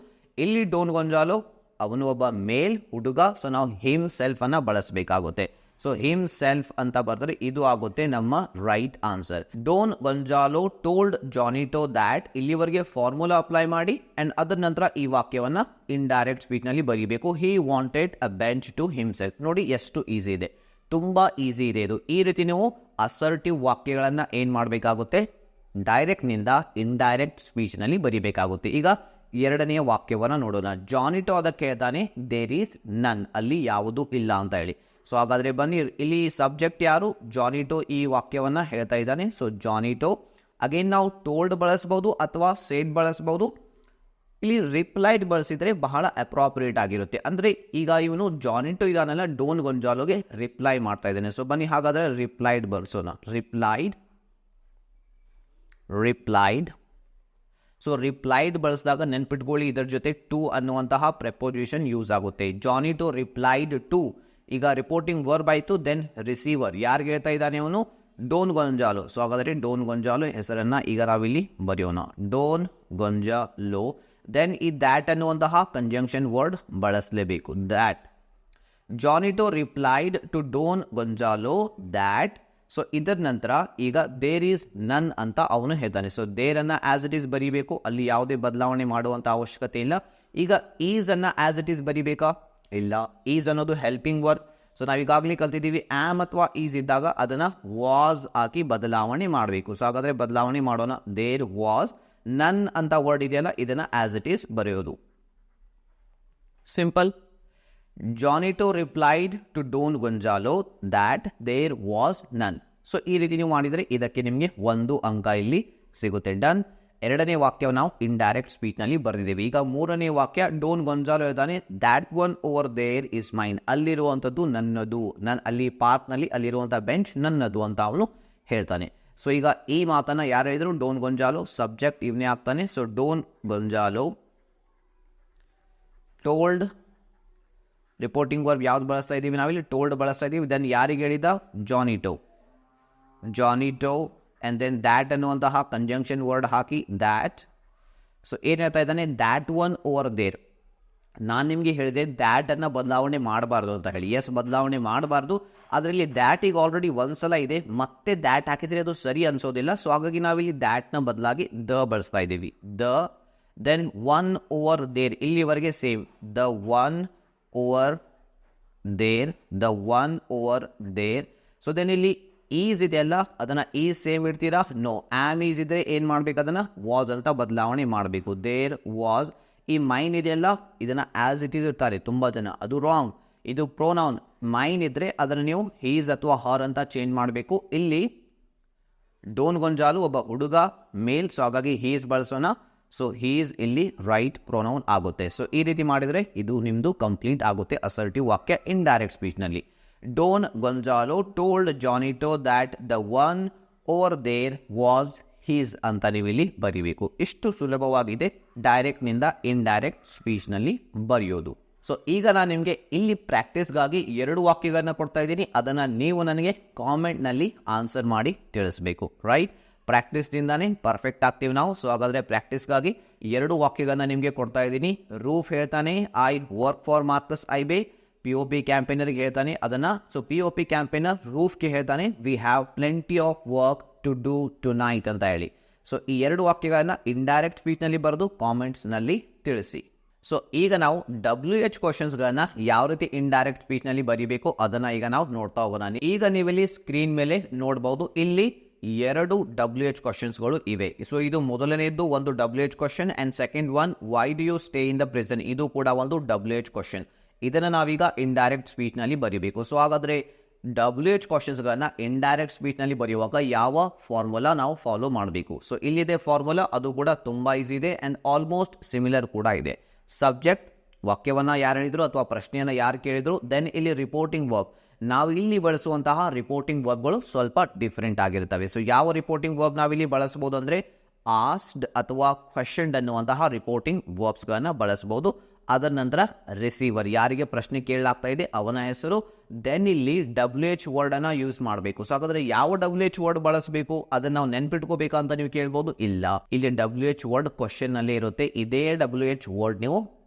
ಇಲ್ಲಿ ಡೋನ್ ಗೊಂಜಾಲೋ ಅವನು ಒಬ್ಬ ಮೇಲ್ ಹುಡುಗ, ಸೊ ನಾವು ಹಿಮ್ ಸೆಲ್ಫ್ ಅನ್ನ ಬಳಸಬೇಕಾಗುತ್ತೆ. ಸೊ ಹಿಮ್ ಸೆಲ್ಫ್ ಅಂತ ಬರೆದ್ರೆ ಇದು ಆಗುತ್ತೆ ನಮ್ಮ right answer. Don Gonzalo told Juanito that. ಇಲ್ಲಿವರೆಗೆ ಫಾರ್ಮುಲಾ ಅಪ್ಲೈ ಮಾಡಿ ಅಂಡ್ ಅದರ ನಂತರ ಈ ವಾಕ್ಯವನ್ನ ಇಂಡೈರೆಕ್ಟ್ ಸ್ಪೀಚ್ ನಲ್ಲಿ ಬರೀಬೇಕು. He wanted a bench to himself. ನೋಡಿ ಎಷ್ಟು ಈಸಿ ಇದೆ, ತುಂಬಾ ಈಸಿ ಇದೆ ಇದು. ಈ ರೀತಿ ನೀವು ಅಸರ್ಟಿವ್ ವಾಕ್ಯಗಳನ್ನ ಏನ್ ಮಾಡಬೇಕಾಗುತ್ತೆ, ಡೈರೆಕ್ಟ್ ನಿಂದ ಇಂಡೈರೆಕ್ಟ್ ಸ್ಪೀಚ್ ನಲ್ಲಿ ಬರೀಬೇಕಾಗುತ್ತೆ. ಈಗ ಎರಡನೆಯ ವಾಕ್ಯವನ್ನ ನೋಡೋಣ. ಜಾನಿಟೋ ಅದಕ್ಕೆ ಹೇಳ್ತಾನೆ ದೇರ್ ಈಸ್ ನನ್, ಅಲ್ಲಿ ಯಾವುದೂ ಇಲ್ಲ ಅಂತ ಹೇಳಿ. ಸೊ ಹಾಗಾದ್ರೆ ಬನ್ನಿ, ಇಲ್ಲಿ ಸಬ್ಜೆಕ್ಟ್ ಯಾರು, ಜಾನಿಟೋ ಈ ವಾಕ್ಯವನ್ನ ಹೇಳ್ತಾ ಇದ್ದಾನೆ. ಸೊ ಜಾನಿಟೋ, ಅಗೇನ್ ನಾವು ಟೋಲ್ಡ್ ಬಳಸಬಹುದು ಅಥವಾ ಸೇಡ್ ಬಳಸಬಹುದು. ಇಲ್ಲಿ ರಿಪ್ಲೈಡ್ ಬಳಸಿದ್ರೆ ಬಹಳ ಅಪ್ರಾಪ್ರಿಯೇಟ್ ಆಗಿರುತ್ತೆ. ಅಂದ್ರೆ ಈಗ ಇವನು ಜಾನಿಟೋ ಇದಾನಲ್ಲ ಡೋನ್ ಗೊಂಜಾಲೋಗೆ ರಿಪ್ಲೈ ಮಾಡ್ತಾ ಇದ್ದಾನೆ. ಸೊ ಬನ್ನಿ ಹಾಗಾದ್ರೆ ರಿಪ್ಲೈಡ್ ಬಳಸೋಣ. ರಿಪ್ಲೈಡ್. ಸೊ ರಿಪ್ಲೈಡ್ ಬಳಸಿದಾಗ ನೆನ್ಪಿಟ್ಕೊಳ್ಳಿ, ಇದರ ಜೊತೆ ಟು ಅನ್ನುವಂತಹ ಪ್ರೆಪೋಸಿಷನ್ ಯೂಸ್ ಆಗುತ್ತೆ. Juanito replied to. ಈಗ ರಿಪೋರ್ಟಿಂಗ್ ವರ್ಬ್ ಆಯಿತು. ದೆನ್ ರಿಸೀವರ್ ಯಾರಿಗೆ ಹೇಳ್ತಾ ಇದ್ದಾನೆ ಅವನು, ಡೋನ್ ಗೊಂಜಾಲೋ. ಸೊ ಹಾಗಾದರೆ ಡೋನ್ ಗೊಂಜಾಲೋ ಹೆಸರನ್ನ ಈಗ ನಾವಿಲ್ಲಿ ಬರೆಯೋಣ, ಡೋನ್ ಗೊಂಜಾಲೋ. ದೆನ್ ಈ ದ್ಯಾಟ್ ಅನ್ನುವಂತಹ ಕಂಜಂಕ್ಷನ್ ವರ್ಡ್ ಬಳಸಲೇಬೇಕು, that. Juanito replied to Don Gonzalo that. So ಇದರ ನಂತರ ಈಗ ದೇರ್ ಈಸ್ ನನ್ ಅಂತ ಅವನು ಹೇಳ್ತಾನೆ. ಸೊ ದೇರ್ ಅನ್ನ ಆಸ್ ಇಟ್ ಈಸ್ ಬರೀಬೇಕು, ಅಲ್ಲಿ ಯಾವುದೇ ಬದಲಾವಣೆ ಮಾಡುವಂತ ಅವಶ್ಯಕತೆ ಇಲ್ಲ. ಈಗ ಈಸ್ ಅನ್ನ ಆಸ್ ಇಟ್ ಈಸ್ ಬರೀಬೇಕಾ, ಇಲ್ಲ. ಈಸ್ ಅನ್ನೋದು ಹೆಲ್ಪಿಂಗ್ ವರ್ಬ್. ಸೊ ನಾವೀಗಾಗಲೇ ಕಲ್ತಿದ್ದೀವಿ ಆಮ್ ಅಥವಾ ಈಸ್ ಇದ್ದಾಗ ಅದನ್ನ ವಾಸ್ ಹಾಕಿ ಬದಲಾವಣೆ ಮಾಡಬೇಕು. ಸೊ ಹಾಗಾದ್ರೆ ಬದಲಾವಣೆ ಮಾಡೋಣ. There was. ನನ್ ಅಂತ ವರ್ಡ್ ಇದೆಯಲ್ಲ ಇದನ್ನ ಆಸ್ ಇಟ್ ಈಸ್ ಬರೆಯೋದು, simple. Juanito replied to Don Gonzalo that there was none. So ಈ ರೀತಿ ನೀವು ಮಾಡಿದರೆ ಇದಕ್ಕೆ ನಿಮಗೆ 1 ಅಂಕ ಇಲ್ಲಿ ಸಿಗುತ್ತೆ. ಡನ್. ಎರಡನೇ ವಾಕ್ಯ ನಾವು ಇಂಡೈರೆಕ್ಟ್ ಸ್ಪೀಚ್ ನಲ್ಲಿ ಬರೆದಿದ್ದೇವೆ. ಈಗ ಮೂರನೇ ವಾಕ್ಯ, ಡೋನ್ ಗೊಂಜಾಲೋ ಹೇಳ್ತಾನೆ that one over there is mine. ಅಲ್ಲಿರುವಂಥದ್ದು ನನ್ನದು, ಅಲ್ಲಿ ಪಾರ್ಕ್ ನಲ್ಲಿ ಅಲ್ಲಿರುವಂತಹ ಬೆಂಚ್ ನನ್ನದು ಅಂತ ಅವನು ಹೇಳ್ತಾನೆ. ಸೊ ಈಗ ಈ ಮಾತನ್ನ ಯಾರು ಹೇಳಿದ್ರು, ಡೋನ್ ಗೊಂಜಾಲೋ. ಸಬ್ಜೆಕ್ಟ್ ಇವನೇ ಆಗ್ತಾನೆ. So Don Gonzalo told. Reporting verb ಯಾವ್ದು ಬಳಸ್ತಾ ಇದ್ದೀವಿ ನಾವಿಲ್ಲಿ, ಟೋಲ್ಡ್ ಬಳಸ್ತಾ ಇದ್ದೀವಿ. ದೆನ್ ಯಾರಿಗೆ ಹೇಳಿದ, ಜಾನಿಟೋ. ಆ್ಯಂಡ್ ದೆನ್ ದ್ಯಾಟ್ ಅನ್ನುವಂತಹ conjunction word hockey that. So ಏನು ಹೇಳ್ತಾ ಇದ್ದಾನೆ, ದ್ಯಾಟ್ ಒನ್ ಓವರ್ ದೇರ್. ನಾನು ನಿಮಗೆ ಹೇಳಿದೆ ದ್ಯಾಟ್ ಅನ್ನ ಬದಲಾವಣೆ ಮಾಡಬಾರ್ದು ಅಂತ ಹೇಳಿ. ಎಸ್, ಬದಲಾವಣೆ ಮಾಡಬಾರ್ದು. ಅದರಲ್ಲಿ ದ್ಯಾಟ್ ಈಗ ಆಲ್ರೆಡಿ ಒಂದ್ಸಲ ಇದೆ, ಮತ್ತೆ ದ್ಯಾಟ್ ಹಾಕಿದ್ರೆ ಅದು ಸರಿ ಅನ್ಸೋದಿಲ್ಲ. ಸೊ ಹಾಗಾಗಿ ನಾವಿಲ್ಲಿ ದ್ಯಾಟ್ನ ಬದಲಾಗಿ ದ ಬಳಸ್ತಾ ಇದ್ದೀವಿ, the. Then one over there, ಇಲ್ಲಿವರೆಗೆ same, the one over there, so then ಇಲ್ಲಿ ಈಸ್ ಇದೆಯಲ್ಲ ಅದನ್ನ ಈಸ್ ಸೇಮ್ ಇಡ್ತೀರಾ, ನೋ. ಆಮ್ ಈಸ್ ಇದ್ರೆ ಏನ್ ಮಾಡ್ಬೇಕು, ಅದನ್ನ ವಾಸ್ ಅಂತ ಬದಲಾವಣೆ ಮಾಡಬೇಕು. There was. ಈ ಮೈನ್ ಇದೆಯಲ್ಲ ಇದನ್ನ ಆಸ್ ಇಟ್ ಈಸ್ ಇರ್ತಾರೆ ತುಂಬಾ ಜನ, ಅದು ರಾಂಗ್. ಇದು ಪ್ರೋನೌನ್. ಮೈನ್ ಇದ್ರೆ ಅದನ್ನ ನೀವು ಹೀಸ್ ಅಥವಾ ಹರ್ ಅಂತ ಚೇಂಜ್ ಮಾಡಬೇಕು. ಇಲ್ಲಿ ಡೋನ್ ಗೊಂಜಾಲು ಒಬ್ಬ ಹುಡುಗ, ಮೇಲ್. ಸೊ ಹಾಗಾಗಿ ಹೀಸ್ ಬಳಸೋಣ. ಸೊ ಹೀಸ್ ಇಲ್ಲಿ ರೈಟ್ ಪ್ರೊನೌನ್ ಆಗುತ್ತೆ. ಸೊ ಈ ರೀತಿ ಮಾಡಿದರೆ ಇದು ನಿಮ್ದು ಕಂಪ್ಲೀಟ್ ಆಗುತ್ತೆ ಅಸರ್ಟಿವ್ ವಾಕ್ಯ ಇಂಡೈರೆಕ್ಟ್ ಸ್ಪೀಚ್ ನಲ್ಲಿ. Don Gonzalo told Juanito that the one over there was his ಅಂತ ನೀವು ಇಲ್ಲಿ ಬರೀಬೇಕು. ಇಷ್ಟು ಸುಲಭವಾಗಿದೆ ಡೈರೆಕ್ಟ್ ನಿಂದ ಇಂಡೈರೆಕ್ಟ್ ಸ್ಪೀಚ್ ನಲ್ಲಿ ಬರೆಯೋದು. ಸೊ ಈಗ ನಾನು ನಿಮಗೆ ಇಲ್ಲಿ ಪ್ರಾಕ್ಟೀಸ್ಗಾಗಿ 2 ವಾಕ್ಯಗಳನ್ನ ಕೊಡ್ತಾ ಇದ್ದೀನಿ. ಅದನ್ನ ನೀವು ನನಗೆ ಕಾಮೆಂಟ್ ನಲ್ಲಿ ಆನ್ಸರ್ ಮಾಡಿ ತಿಳಿಸಬೇಕು. ರೈಟ್, ಪ್ರಾಕ್ಟೀಸ್ದಿಂದಾನೇ ಪರ್ಫೆಕ್ಟ್ ಆಗ್ತೀವಿ ನಾವು. ಸೊ ಹಾಗಾದ್ರೆ ಪ್ರಾಕ್ಟೀಸ್ಗಾಗಿ 2 ವಾಕ್ಯಗಳನ್ನ ನಿಮಗೆ ಕೊಡ್ತಾ ಇದ್ದೀನಿ. ರೂಫ್ ಹೇಳ್ತಾನೆ ಐ ವರ್ಕ್ ಫಾರ್ ಮಾರ್ಕಸ್ ಐಬೆ. POP ಕ್ಯಾಂಪೇನರ್ಗೆ ಹೇಳ್ತಾನೆ ಅದನ್ನ. ಸೊ POP ಕ್ಯಾಂಪೇನರ್ ರೂಫ್ಗೆ ಹೇಳ್ತಾನೆ we have plenty of work to do tonight ಅಂತ ಹೇಳಿ. ಸೊ ಈ 2 ವಾಕ್ಯಗಳನ್ನ ಇಂಡೈರೆಕ್ಟ್ ಸ್ಪೀಚ್ ನಲ್ಲಿ ಬರೆದು ಕಾಮೆಂಟ್ಸ್ ನಲ್ಲಿ ತಿಳಿಸಿ. ಸೊ ಈಗ ನಾವು WH ಕ್ವಶನ್ಸ್ಗಳನ್ನ ಯಾವ ರೀತಿ ಇಂಡೈರೆಕ್ಟ್ ಸ್ಪೀಚ್ ನಲ್ಲಿ ಬರೀಬೇಕು ಅದನ್ನ ಈಗ ನಾವು ನೋಡ್ತಾ ಹೋಗೋಣ. ಈಗ ನೀವಿಲ್ಲಿ ಸ್ಕ್ರೀನ್ ಮೇಲೆ ನೋಡಬಹುದು, ಇಲ್ಲಿ 2 WH ಕ್ವಶನ್ಸ್ಗಳು ಇವೆ. ಸೊ ಇದು ಮೊದಲನೇದು ಒಂದು WH question and second one why do you stay in the prison, ಇದು ಕೂಡ ಒಂದು WH ಕ್ವಶನ್. ಇದನ್ನ ನಾವೀಗ ಇಂಡೈರೆಕ್ಟ್ ಸ್ಪೀಚ್ ನಲ್ಲಿ ಬರೀಬೇಕು. ಸೊ ಹಾಗಾದ್ರೆ WH ಕ್ವಶನ್ಸ್ಗಳನ್ನ ಇಂಡೈರೆಕ್ಟ್ ಸ್ಪೀಚ್ನಲ್ಲಿ ಬರೆಯುವಾಗ ಯಾವ ಫಾರ್ಮುಲಾ ನಾವು ಫಾಲೋ ಮಾಡಬೇಕು. ಸೊ ಇಲ್ಲಿದೆ ಫಾರ್ಮುಲಾ, ಅದು ಕೂಡ ತುಂಬ ಈಸಿ ಇದೆ ಆ್ಯಂಡ್ ಆಲ್ಮೋಸ್ಟ್ ಸಿಮಿಲರ್ ಕೂಡ ಇದೆ. ಸಬ್ಜೆಕ್ಟ್ ವಾಕ್ಯವನ್ನು ಯಾರು ಹೇಳಿದ್ರು ಅಥವಾ ಪ್ರಶ್ನೆಯನ್ನು ಯಾರು ಕೇಳಿದ್ರು, ದೆನ್ ಇಲ್ಲಿ ರಿಪೋರ್ಟಿಂಗ್ ವರ್ಬ್. ನಾವು ಇಲ್ಲಿ ಬಳಸುವಂತಹ ರಿಪೋರ್ಟಿಂಗ್ ವರ್ಬ್ಗಳು ಸ್ವಲ್ಪ ಡಿಫ್ರೆಂಟ್ ಆಗಿರ್ತವೆ. ಸೊ ಯಾವ ರಿಪೋರ್ಟಿಂಗ್ ವರ್ಬ್ ನಾವಿಲ್ಲಿ ಬಳಸ್ಬೋದು ಅಂದರೆ ಆಸ್ಡ್ ಅಥವಾ ಕ್ವೆಶ್ಚನ್ಡ್ ಅನ್ನುವಂತಹ ರಿಪೋರ್ಟಿಂಗ್ ವರ್ಬ್ಸ್ಗಳನ್ನು ಬಳಸ್ಬೋದು. ಅದರ ನಂತರ ರಿಸೀವರ್, ಯಾರಿಗೆ ಪ್ರಶ್ನೆ ಕೇಳಲಾಗ್ತಾ ಇದೆ ಅವನ ಹೆಸರು, ದೆನ್ ಇಲ್ಲಿ WH ವರ್ಡನ್ನು ಯೂಸ್ ಮಾಡಬೇಕು. ಸೊ ಹಾಗಾದರೆ ಯಾವ WH ವರ್ಡ್ ಬಳಸಬೇಕು ಅದನ್ನು ನಾವು ನೆನ್ಪಿಟ್ಕೋಬೇಕಾ ಅಂತ ನೀವು ಕೇಳ್ಬೋದು. ಇಲ್ಲ, ಇಲ್ಲಿ WH ವರ್ಡ್ ಕ್ವಶನ್ನಲ್ಲೇ ಇರುತ್ತೆ. ಇದೇ WH ವರ್ಡ್ ನೀವು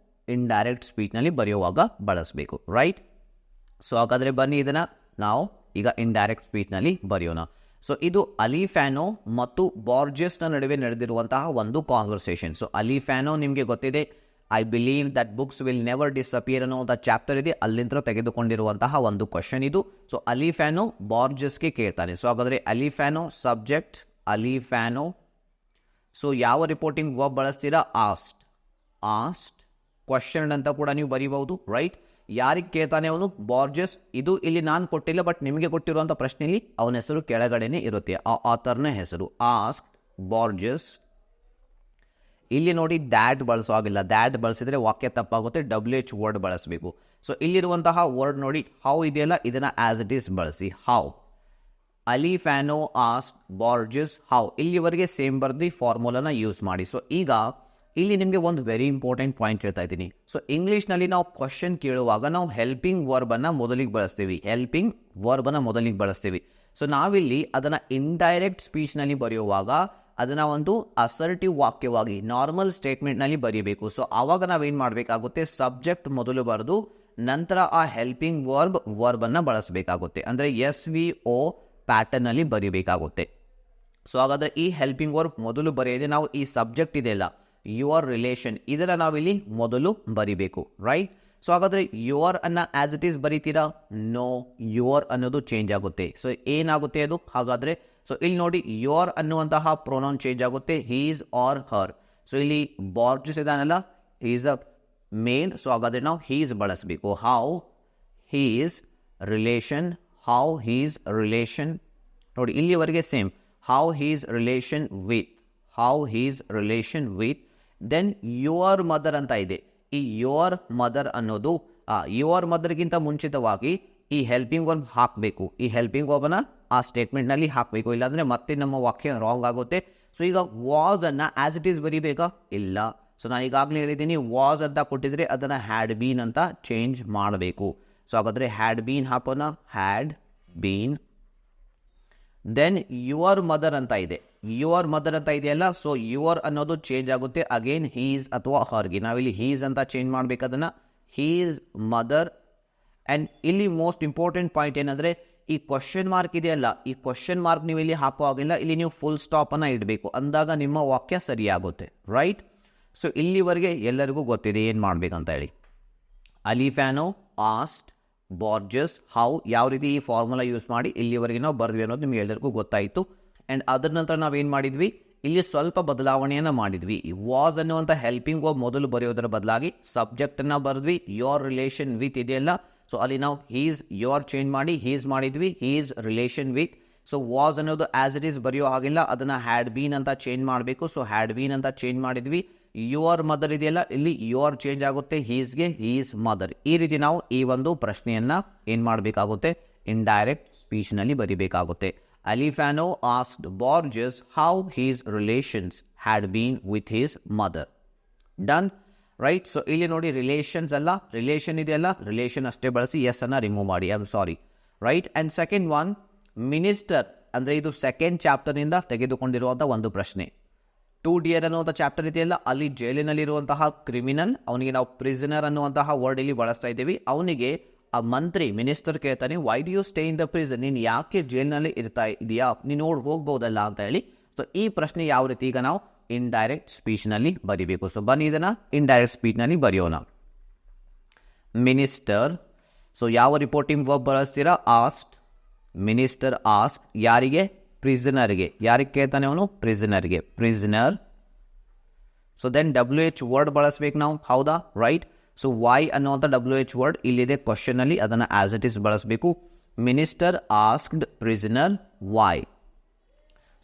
ಇಂಡೈರೆಕ್ಟ್ ಸ್ಪೀಚ್ನಲ್ಲಿ ಬರೆಯುವಾಗ ಬಳಸಬೇಕು, ರೈಟ್? ಸೊ ಹಾಗಾದರೆ ಬನ್ನಿ ಇದನ್ನು ನಾವು ಈಗ ಇಂಡೈರೆಕ್ಟ್ ಸ್ಪೀಚ್ನಲ್ಲಿ ಬರೆಯೋಣ. ಸೊ ಇದು ಅಲಿಫ್ಯಾನೋ ಮತ್ತು ಬಾರ್ಜೆಸ್ನ ನಡುವೆ ನಡೆದಿರುವಂತಹ ಒಂದು ಕಾನ್ವರ್ಸೇಷನ್. ಸೊ ಅಲಿಫ್ಯಾನೋ ನಿಮಗೆ ಗೊತ್ತಿದೆ, I believe that books will never disappear ಅನ್ನುವಂಥ ಚಾಪ್ಟರ್ ಇದೆ, ಅಲ್ಲಿಂದ ತೆಗೆದುಕೊಂಡಿರುವಂತಹ ಒಂದು ಕ್ವಶನ್ ಇದು. ಸೊ ಅಲಿಫ್ಯಾನೋ ಬಾರ್ಜೆಸ್ಗೆ ಕೇಳ್ತಾನೆ. ಸೊ ಹಾಗಾದರೆ ಅಲಿಫ್ಯಾನೋ ಸಬ್ಜೆಕ್ಟ್, ಅಲಿಫ್ಯಾನೋ. ಸೊ ಯಾವ ರಿಪೋರ್ಟಿಂಗ್ ವರ್ಬ್ ಬಳಸ್ತೀರಾ? ಆಸ್ಟ್. ಕ್ವಶನ್ ಅಂತ ಕೂಡ ನೀವು ಬರೀಬಹುದು, ರೈಟ್? ಯಾರಿಗೆ ಕೇಳ್ತಾನೆ ಅವನು? ಬಾರ್ಜೆಸ್. ಇದು ಇಲ್ಲಿ ನಾನು ಕೊಟ್ಟಿಲ್ಲ, ಬಟ್ ನಿಮಗೆ ಕೊಟ್ಟಿರುವಂಥ ಪ್ರಶ್ನೆಯಲ್ಲಿ ಅವನ ಹೆಸರು ಕೆಳಗಡೆನೆ ಇರುತ್ತೆ, ಆ ಆಥರ್ನ ಹೆಸರು. ಆಸ್ಕ್ ಬಾರ್ಜೆಸ್. ಇಲ್ಲಿ ನೋಡಿ ದ್ಯಾಟ್ ಬಳಸೋಗಿಲ್ಲ, ದ್ಯಾಟ್ ಬಳಸಿದ್ರೆ ವಾಕ್ಯ ತಪ್ಪಾಗುತ್ತೆ, WH ವರ್ಡ್ ಬಳಸಬೇಕು. ಸೊ ಇಲ್ಲಿರುವಂತಹ ವರ್ಡ್ ನೋಡಿ, ಹೌ ಇದೆಯಲ್ಲ, ಇದನ್ನು ಆಸ್ ಇಟ್ ಈಸ್ ಬಳಸಿ, ಹೌ. ಅಲಿಫ್ಯಾನೋ ಆಸ್ಕ್ ಬಾರ್ಜೆಸ್ ಹೌ. ಇಲ್ಲಿವರೆಗೆ ಸೇಮ್ ಬರ್ದು ಫಾರ್ಮುಲಾನ ಯೂಸ್ ಮಾಡಿ. ಸೊ ಈಗ ಇಲ್ಲಿ ನಿಮಗೆ ಒಂದು ವೆರಿ ಇಂಪಾರ್ಟೆಂಟ್ ಪಾಯಿಂಟ್ ಹೇಳ್ತಾ ಇದ್ದೀನಿ. ಸೊ ಇಂಗ್ಲೀಷ್ನಲ್ಲಿ ನಾವು ಕ್ವಶನ್ ಕೇಳುವಾಗ ನಾವು ಹೆಲ್ಪಿಂಗ್ ವರ್ಬನ್ನು ಮೊದಲಿಗೆ ಬಳಸ್ತೀವಿ. ಸೊ ನಾವಿಲ್ಲಿ ಅದನ್ನು ಇಂಡೈರೆಕ್ಟ್ ಸ್ಪೀಚ್ನಲ್ಲಿ ಬರೆಯುವಾಗ ಅದನ್ನು ಒಂದು ಅಸರ್ಟಿವ್ ವಾಕ್ಯವಾಗಿ ನಾರ್ಮಲ್ ಸ್ಟೇಟ್ಮೆಂಟ್ನಲ್ಲಿ ಬರೀಬೇಕು. ಸೊ ಆವಾಗ ನಾವೇನು ಮಾಡಬೇಕಾಗುತ್ತೆ? ಸಬ್ಜೆಕ್ಟ್ ಮೊದಲು ಬರೆದು ನಂತರ ಆ ಹೆಲ್ಪಿಂಗ್ ವರ್ಬನ್ನು ಬಳಸಬೇಕಾಗುತ್ತೆ. ಅಂದರೆ SVO ಪ್ಯಾಟರ್ನಲ್ಲಿ ಬರೀಬೇಕಾಗುತ್ತೆ. ಸೊ ಹಾಗಾದರೆ ಈ ಹೆಲ್ಪಿಂಗ್ ವರ್ಬ್ ಮೊದಲು ಬರೆಯದೆ ನಾವು ಈ ಸಬ್ಜೆಕ್ಟ್ ಇದೆಯಲ್ಲ, ಯುವರ್ ರಿಲೇಷನ್, ಇದನ್ನು ನಾವಿಲ್ಲಿ ಮೊದಲು ಬರಿಬೇಕು, ರೈಟ್? ಸೊ ಹಾಗಾದರೆ ಯುವರ್ ಅನ್ನು ಆಸ್ ಇಟ್ ಈಸ್ ಬರೀತೀರಾ? ನೋ, ಯುವರ್ ಅನ್ನೋದು ಚೇಂಜ್ ಆಗುತ್ತೆ. ಸೊ ಏನಾಗುತ್ತೆ ಅದು ಹಾಗಾದರೆ? ಸೊ ಇಲ್ಲಿ ನೋಡಿ, ಯುವರ್ ಅನ್ನುವಂತಹ ಪ್ರೊನೌನ್ ಚೇಂಜ್ ಆಗುತ್ತೆ, ಹೀಸ್ ಆರ್ ಹರ್. ಸೊ ಇಲ್ಲಿ ಬಾರ್ಜಸ್ ಇದಾನಲ್ಲ, ಹೀಸ್ ಅ ಮೇಲ್. ಸೊ ಹಾಗಾದರೆ ನಾವು ಹೀಸ್ ಬಳಸಬೇಕು. How his relation, how his relation. ನೋಡಿ ಇಲ್ಲಿವರೆಗೆ same, how his relation with. Then your mother ಅಂತ ಇದೆ. ಈ ಯುವರ್ ಮದರ್ ಅನ್ನೋದು ಯುವರ್ ಮದರ್ಗಿಂತ ಮುಂಚಿತವಾಗಿ ಈ ಹೆಲ್ಪಿಂಗ್ ವರ್ಬ್ ಹಾಕಬೇಕು. ಈ ಹೆಲ್ಪಿಂಗ್ ವರ್ಬನ್ನು ಆ ಸ್ಟೇಟ್ಮೆಂಟ್ನಲ್ಲಿ ಹಾಕಬೇಕು, ಇಲ್ಲಾಂದರೆ ಮತ್ತೆ ನಮ್ಮ ವಾಕ್ಯ ರಾಂಗ್ ಆಗುತ್ತೆ. ಸೊ ಈಗ ವಾಸ್ ಅನ್ನು ಆಸ್ ಇಟ್ ಈಸ್ ಬರೀಬೇಕಾ? ಇಲ್ಲ. ಸೊ ನಾನು ಈಗಾಗಲೇ ಹೇಳಿದ್ದೀನಿ, ವಾಸ್ ಅಂತ ಕೊಟ್ಟಿದ್ರೆ ಅದನ್ನು ಹ್ಯಾಡ್ ಬೀನ್ ಅಂತ ಚೇಂಜ್ ಮಾಡಬೇಕು. ಸೊ ಹಾಗಾದರೆ ಹ್ಯಾಡ್ ಬೀನ್ ಹಾಕೋಣ, had been. Then your mother ಅಂತ ಇದೆಯಲ್ಲ, ಸೊ ಯುವರ್ ಅನ್ನೋದು ಚೇಂಜ್ ಆಗುತ್ತೆ, ಅಗೇನ್ ಹೀಸ್ ಅಥವಾ ಹರ್ಗೆ. ನಾವಿಲ್ಲಿ ಹೀಸ್ ಅಂತ ಚೇಂಜ್ ಮಾಡಬೇಕು ಅದನ್ನು, ಹೀಸ್ ಮದರ್. ಆ್ಯಂಡ್ ಇಲ್ಲಿ ಮೋಸ್ಟ್ ಇಂಪಾರ್ಟೆಂಟ್ ಪಾಯಿಂಟ್ ಏನಂದರೆ, ಈ ಕ್ವಶನ್ ಮಾರ್ಕ್ ಇದೆಯಲ್ಲ, ಈ ಕ್ವಶನ್ ಮಾರ್ಕ್ ನೀವು ಇಲ್ಲಿ ಹಾಕೋ ಆಗಿಲ್ಲ, ಇಲ್ಲಿ ನೀವು ಫುಲ್ ಸ್ಟಾಪನ್ನು ಇಡಬೇಕು, ಅಂದಾಗ ನಿಮ್ಮ ವಾಕ್ಯ ಸರಿಯಾಗುತ್ತೆ, ರೈಟ್? ಸೊ ಇಲ್ಲಿವರೆಗೆ ಎಲ್ಲರಿಗೂ ಗೊತ್ತಿದೆ ಏನು ಮಾಡಬೇಕಂತ ಹೇಳಿ. ಅಲಿಫ್ಯಾನೋ ಆಸ್ಟ್ ಬಾರ್ಜಸ್ ಹೌ, ಯಾವ ರೀತಿ ಈ ಫಾರ್ಮುಲಾ ಯೂಸ್ ಮಾಡಿ ಇಲ್ಲಿವರೆಗೆ ನಾವು ಬರೆದ್ವಿ ಅನ್ನೋದು ನಿಮಗೆ ಎಲ್ಲರಿಗೂ ಗೊತ್ತಾಯಿತು. ಆ್ಯಂಡ್ ಅದರ ನಂತರ ನಾವೇನು ಮಾಡಿದ್ವಿ, ಇಲ್ಲಿ ಸ್ವಲ್ಪ ಬದಲಾವಣೆಯನ್ನು ಮಾಡಿದ್ವಿ. ವಾಸ್ ಅನ್ನುವಂಥ ಹೆಲ್ಪಿಂಗ್ ವರ್ಬ್ ಮೊದಲು ಬರೆಯೋದರ ಬದಲಾಗಿ ಸಬ್ಜೆಕ್ಟನ್ನು ಬರೆದ್ವಿ. ಯೋರ್ ರಿಲೇಷನ್ ವಿತ್ ಇದೆಯಲ್ಲ, ಸೊ ಅಲ್ಲಿ ನಾವು ಹೀಸ್ ಯೋರ್ ಚೇಂಜ್ ಮಾಡಿ ಹೀಸ್ ಮಾಡಿದ್ವಿ, his relation with. So was ಅನ್ನೋದು ಆಸ್ ಇಟ್ ಈಸ್ ಬರೆಯೋ ಹಾಗಿಲ್ಲ, ಅದನ್ನು ಹ್ಯಾಡ್ ಬೀನ್ ಅಂತ ಚೇಂಜ್ ಮಾಡಬೇಕು. ಸೊ ಹ್ಯಾಡ್ ಬೀನ್ ಅಂತ ಚೇಂಜ್ ಮಾಡಿದ್ವಿ. ಯುವರ್ ಮದರ್ ಇದೆಯಲ್ಲ, ಇಲ್ಲಿ ಯುವರ್ ಚೇಂಜ್ ಆಗುತ್ತೆ, ಹೀಸ್ಗೆ ಹೀಸ್ ಮದರ್. ಈ ರೀತಿ ನಾವು ಈ ಒಂದು ಪ್ರಶ್ನೆಯನ್ನು ಏನು ಮಾಡಬೇಕಾಗುತ್ತೆ? ಇಂಡೈರೆಕ್ಟ್ ಸ್ಪೀಚ್ನಲ್ಲಿ ಬರೀಬೇಕಾಗುತ್ತೆ. ಅಲಿಫ್ಯಾನೋ ಆಸ್ಕ್ಡ್ ಬಾರ್ಜಸ್ how his relations had been with his mother. Done, right? So ಇಲ್ಲಿ ನೋಡಿ ರಿಲೇಷನ್ಸ್ ಅಲ್ಲ, ರಿಲೇಷನ್ ಇದೆಯಲ್ಲ, ರಿಲೇಷನ್ ಅಷ್ಟೇ ಬಳಸಿ, ಎಸ್ ಅನ್ನು ರಿಮೂವ್ ಮಾಡಿ, I am sorry, right? And second one minister, ಅಂದರೆ ಇದು ಸೆಕೆಂಡ್ ಚಾಪ್ಟರ್ನಿಂದ ತೆಗೆದುಕೊಂಡಿರುವಂಥ ಒಂದು ಪ್ರಶ್ನೆ. 2 ಡಿಯರ್ ಅನ್ನುವಂಥ ಚಾಪ್ಟರ್ ಇದೆಯಲ್ಲ, ಅಲ್ಲಿ ಜೈಲಿನಲ್ಲಿರುವಂತಹ ಕ್ರಿಮಿನಲ್, ಅವನಿಗೆ ನಾವು ಪ್ರಿಸನರ್ ಅನ್ನುವಂತಹ ವರ್ಡ್ ಇಲ್ಲಿ ಬಳಸ್ತಾ ಇದ್ದೀವಿ. ಅವನಿಗೆ ಆ ಮಂತ್ರಿ ಮಿನಿಸ್ಟರ್ ಕೇಳ್ತಾನೆ, why do you stay in the prison, ನೀನು ಯಾಕೆ ಜೈಲಿನಲ್ಲಿ ಇರ್ತಾ ಇದೆಯಾ, ನೀನು ನೋಡಿ ಹೋಗ್ಬೋದಲ್ಲ ಅಂತ ಹೇಳಿ. ಸೊ ಈ ಪ್ರಶ್ನೆ ಯಾವ ರೀತಿ ಈಗ ನಾವು ಇಂಡೈರೆಕ್ಟ್ ಸ್ಪೀಚ್ನಲ್ಲಿ ಬರೀಬೇಕು. ಸೊ ಬನ್ನಿ ಇದನ್ನು ಇಂಡೈರೆಕ್ಟ್ ಸ್ಪೀಚ್ನಲ್ಲಿ ಬರೆಯೋಣ. ಮಿನಿಸ್ಟರ್, ಸೊ ಯಾವ ರಿಪೋರ್ಟಿಂಗ್ ವರ್ಬ್ ಬಳಸ್ತೀರಾ? ಆಸ್ಟ್. ಮಿನಿಸ್ಟರ್ ಆಸ್ಟ್ ಯಾರಿಗೆ? ಪ್ರಿಸನರ್ಗೆ. ಯಾರಿಗೆ ಕೇಳ್ತಾನೆ ಅವನು? ಪ್ರಿಸನರ್ಗೆ, prisoner. So then WH word ಬಳಸ್ಬೇಕು ನಾವು, ಹೌದಾ? ರೈಟ್? ಸೊ ವೈ ಅನ್ನುವಂಥ WH ವರ್ಡ್ ಇಲ್ಲಿದೆ ಕ್ವಶನಲ್ಲಿ, ಅದನ್ನು ಆಸ್ ಇಟ್ ಈಸ್ ಬಳಸಬೇಕು. Minister asked prisoner why.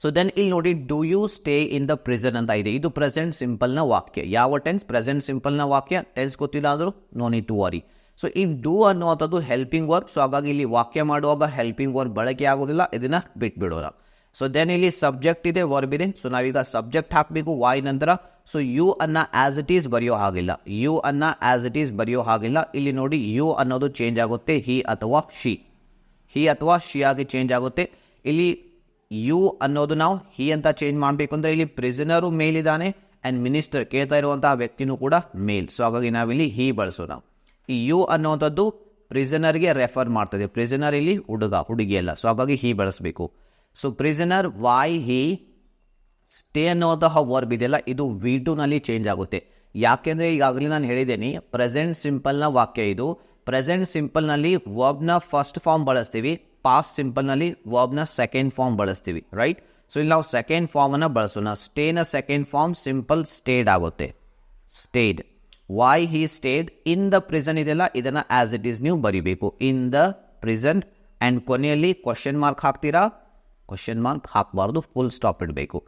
So then ಇಲ್ಲಿ ನೋಡಿ, do you stay in the prison ಅಂತ ಇದೆ. ಇದು ಪ್ರೆಸೆಂಟ್ ಸಿಂಪಲ್ನ ವಾಕ್ಯ. ಯಾವ ಟೆನ್ಸ್? ಪ್ರೆಸೆಂಟ್ ಸಿಂಪಲ್ನ ವಾಕ್ಯ. ಟೆನ್ಸ್ ಗೊತ್ತಿಲ್ಲ ಅಂದರೂ no need to worry. So ಈ ಡೂ ಅನ್ನುವಂಥದ್ದು ಹೆಲ್ಪಿಂಗ್ ವರ್ಬ್. ಸೊ ಹಾಗಾಗಿ ಇಲ್ಲಿ ವಾಕ್ಯ ಮಾಡುವಾಗ ಹೆಲ್ಪಿಂಗ್ ವರ್ಬ್ ಬಳಕೆ ಆಗೋದಿಲ್ಲ, ಇದನ್ನ ಬಿಟ್ಬಿಡೋಣ. ಸೊ ದೆನ್ ಇಲ್ಲಿ ಸಬ್ಜೆಕ್ಟ್ ಇದೆ, ವರ್ಬ್ ಇದೆ. ಸೊ ನಾವೀಗ ಸಬ್ಜೆಕ್ಟ್ ಹಾಕಬೇಕು ವೈ ನಂತರ. ಸೊ ಯು ಅನ್ನ ಆಸ್ ಇಟ್ ಈಸ್ ಬರೆಯೋ ಹಾಗಿಲ್ಲ, ಯು ಅನ್ನ ಆಸ್ ಇಟ್ ಈಸ್ ಬರೆಯೋ ಹಾಗಿಲ್ಲ. ಇಲ್ಲಿ ನೋಡಿ, ಯು ಅನ್ನೋದು ಚೇಂಜ್ ಆಗುತ್ತೆ, ಹಿ ಅಥವಾ ಶಿ, ಹಿ ಅಥವಾ ಶಿ ಆಗಿ ಚೇಂಜ್ ಆಗುತ್ತೆ. ಇಲ್ಲಿ ಯು ಅನ್ನೋದು ನಾವು ಹಿ ಅಂತ ಚೇಂಜ್ ಮಾಡಬೇಕು ಅಂದರೆ ಇಲ್ಲಿ ಪ್ರಿಸನರು ಮೇಲಿದ್ದಾನೆ ಆ್ಯಂಡ್ ಮಿನಿಸ್ಟರ್ ಕೇಳ್ತಾ ಇರುವಂತಹ ವ್ಯಕ್ತಿನೂ ಕೂಡ ಮೇಲ್. ಸೊ ಹಾಗಾಗಿ ನಾವಿಲ್ಲಿ ಹಿ ಬಳಸೋಣ. ಈ ಯು ಅನ್ನುವಂಥದ್ದು ಪ್ರಿಸನರ್ಗೆ ರೆಫರ್ ಮಾಡ್ತದೆ. ಪ್ರಿಸನರ್ ಇಲ್ಲಿ ಹುಡುಗ, ಹುಡುಗಿ ಅಲ್ಲ. ಸೊ ಹಾಗಾಗಿ ಹಿ ಬಳಸಬೇಕು. So prisoner why he stay ಅನ್ನುವಂತಹ ವರ್ಬ್ ಇದೆಯಲ್ಲ, ಇದು V2 ನಲ್ಲಿ ಚೇಂಜ್ ಆಗುತ್ತೆ. ಯಾಕೆಂದರೆ ಈಗಾಗಲೇ ನಾನು ಹೇಳಿದ್ದೇನೆ, ಪ್ರೆಸೆಂಟ್ ಸಿಂಪಲ್ನ ವಾಕ್ಯ ಇದು. ಪ್ರೆಸೆಂಟ್ ಸಿಂಪಲ್ನಲ್ಲಿ ವರ್ಬ್ನ ಫಸ್ಟ್ ಫಾರ್ಮ್ ಬಳಸ್ತೀವಿ, ಪಾಸ್ಟ್ ಸಿಂಪಲ್ನಲ್ಲಿ ವರ್ಬ್ನ ಸೆಕೆಂಡ್ ಫಾರ್ಮ್ ಬಳಸ್ತೀವಿ, ರೈಟ್? ಸೊ ಇಲ್ಲಿ ನಾವು ಸೆಕೆಂಡ್ ಫಾರ್ಮನ್ನು ಬಳಸೋಣ. ಸ್ಟೇನ ಸೆಕೆಂಡ್ ಫಾರ್ಮ್ ಸಿಂಪಲ್ ಸ್ಟೇಡ್ ಆಗುತ್ತೆ, stayed. Why he stayed in the prison ಇದೆಲ್ಲ, ಇದನ್ನು ಆಸ್ ಇಟ್ ಈಸ್ ನೀವು ಬರಿಬೇಕು, ಇನ್ ದ ಪ್ರಿಸನ್. ಆ್ಯಂಡ್ ಕೊನೆಯಲ್ಲಿ ಕ್ವಶನ್ ಮಾರ್ಕ್ ಹಾಕ್ತೀರಾ? ಕ್ವಶನ್ ಮಾರ್ಕ್ ಹಾಕಬಾರ್ದು, ಫುಲ್ ಸ್ಟಾಪ್ ಇಡಬೇಕು.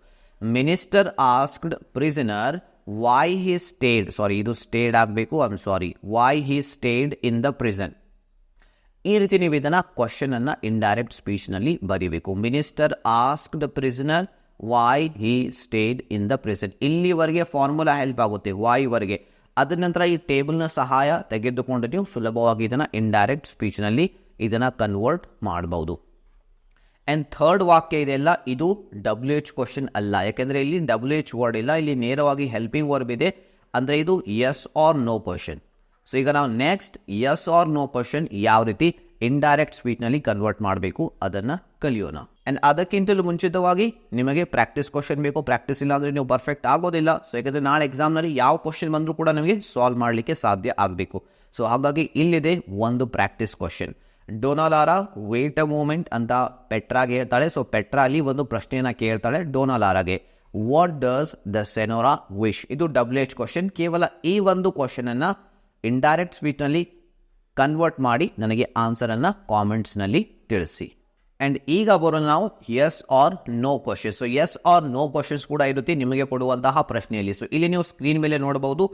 Minister asked prisoner why he stayed, sorry ಇದು ಸ್ಟೇಡ್ ಆಗಬೇಕು, I am sorry, Y he stayed in the prison. ಈ ರೀತಿ ನೀವು ಇದನ್ನು ಕ್ವಶನ್ ಅನ್ನು ಇಂಡೈರೆಕ್ಟ್ ಸ್ಪೀಚ್ನಲ್ಲಿ ಬರೀಬೇಕು. Minister asked prisoner why he stayed in the prison. ಇಲ್ಲಿವರೆಗೆ ಫಾರ್ಮುಲಾ ಹೆಲ್ಪ್ ಆಗುತ್ತೆ, ವೈವರೆಗೆ. ಅದ ನಂತರ ಈ ಟೇಬಲ್ನ ಸಹಾಯ ತೆಗೆದುಕೊಂಡು ನೀವು ಸುಲಭವಾಗಿ ಇದನ್ನು ಇಂಡೈರೆಕ್ಟ್ ಸ್ಪೀಚ್ನಲ್ಲಿ ಇದನ್ನು ಕನ್ವರ್ಟ್ ಮಾಡಬಹುದು. ಆ್ಯಂಡ್ ಥರ್ಡ್ ವಾಕ್ಯ ಇದೆಲ್ಲ, ಇದು WH ಕ್ವಶನ್ ಅಲ್ಲ, ಯಾಕೆಂದರೆ ಇಲ್ಲಿ WH ವರ್ಡ್ ಇಲ್ಲ, ಇಲ್ಲಿ ನೇರವಾಗಿ ಹೆಲ್ಪಿಂಗ್ ವರ್ಬ್ ಇದೆ. ಅಂದರೆ ಇದು yes or no question. So ಈಗ ನಾವು next yes or no question ಯಾವ ರೀತಿ ಇಂಡೈರೆಕ್ಟ್ ಸ್ಪೀಚ್ನಲ್ಲಿ ಕನ್ವರ್ಟ್ ಮಾಡಬೇಕು ಅದನ್ನು ಕಲಿಯೋಣ. ಆ್ಯಂಡ್ ಅದಕ್ಕಿಂತಲೂ ಮುಂಚಿತವಾಗಿ ನಿಮಗೆ ಪ್ರಾಕ್ಟೀಸ್ ಕ್ವಶನ್ ಬೇಕು. ಪ್ರಾಕ್ಟೀಸ್ ಇಲ್ಲ ಅಂದರೆ ನೀವು ಪರ್ಫೆಕ್ಟ್ ಆಗೋದಿಲ್ಲ. ಸೊ ಯಾಕಂದರೆ ನಾಳೆ ಎಕ್ಸಾಮ್ನಲ್ಲಿ ಯಾವ ಕ್ವಶನ್ ಬಂದರೂ ಕೂಡ ನಮಗೆ ಸಾಲ್ವ್ ಮಾಡಲಿಕ್ಕೆ ಸಾಧ್ಯ ಆಗಬೇಕು. ಸೊ ಹಾಗಾಗಿ ಇಲ್ಲಿದೆ ಒಂದು practice question. Dona Lara wait a moment ಅಂತ ಪೆಟ್ರಾಗೆ ಹೇಳ್ತಾಳೆ. ಸೊ ಪೆಟ್ರಾ ಅಲ್ಲಿ ಒಂದು ಪ್ರಶ್ನೆಯನ್ನು ಕೇಳ್ತಾಳೆ ಡೋನಾಲಾರಾಗೆ, what does the senora wish. ಇದು WH ಕ್ವಶನ್. ಕೇವಲ ಈ ಒಂದು ಕ್ವಶನನ್ನು ಇಂಡೈರೆಕ್ಟ್ ಸ್ಪೀಚ್ನಲ್ಲಿ ಕನ್ವರ್ಟ್ ಮಾಡಿ ನನಗೆ ಆನ್ಸರನ್ನು ಕಾಮೆಂಟ್ಸ್ನಲ್ಲಿ ತಿಳಿಸಿ. ಆ್ಯಂಡ್ ಈಗ ಬರೋಣ ನಾವು yes or no questions. So yes or no questions ಕೂಡ ಇರುತ್ತೆ ನಿಮಗೆ ಕೊಡುವಂತಹ ಪ್ರಶ್ನೆಯಲ್ಲಿ. ಸೊ ಇಲ್ಲಿ ನೀವು ಸ್ಕ್ರೀನ್ ಮೇಲೆ ನೋಡಬಹುದು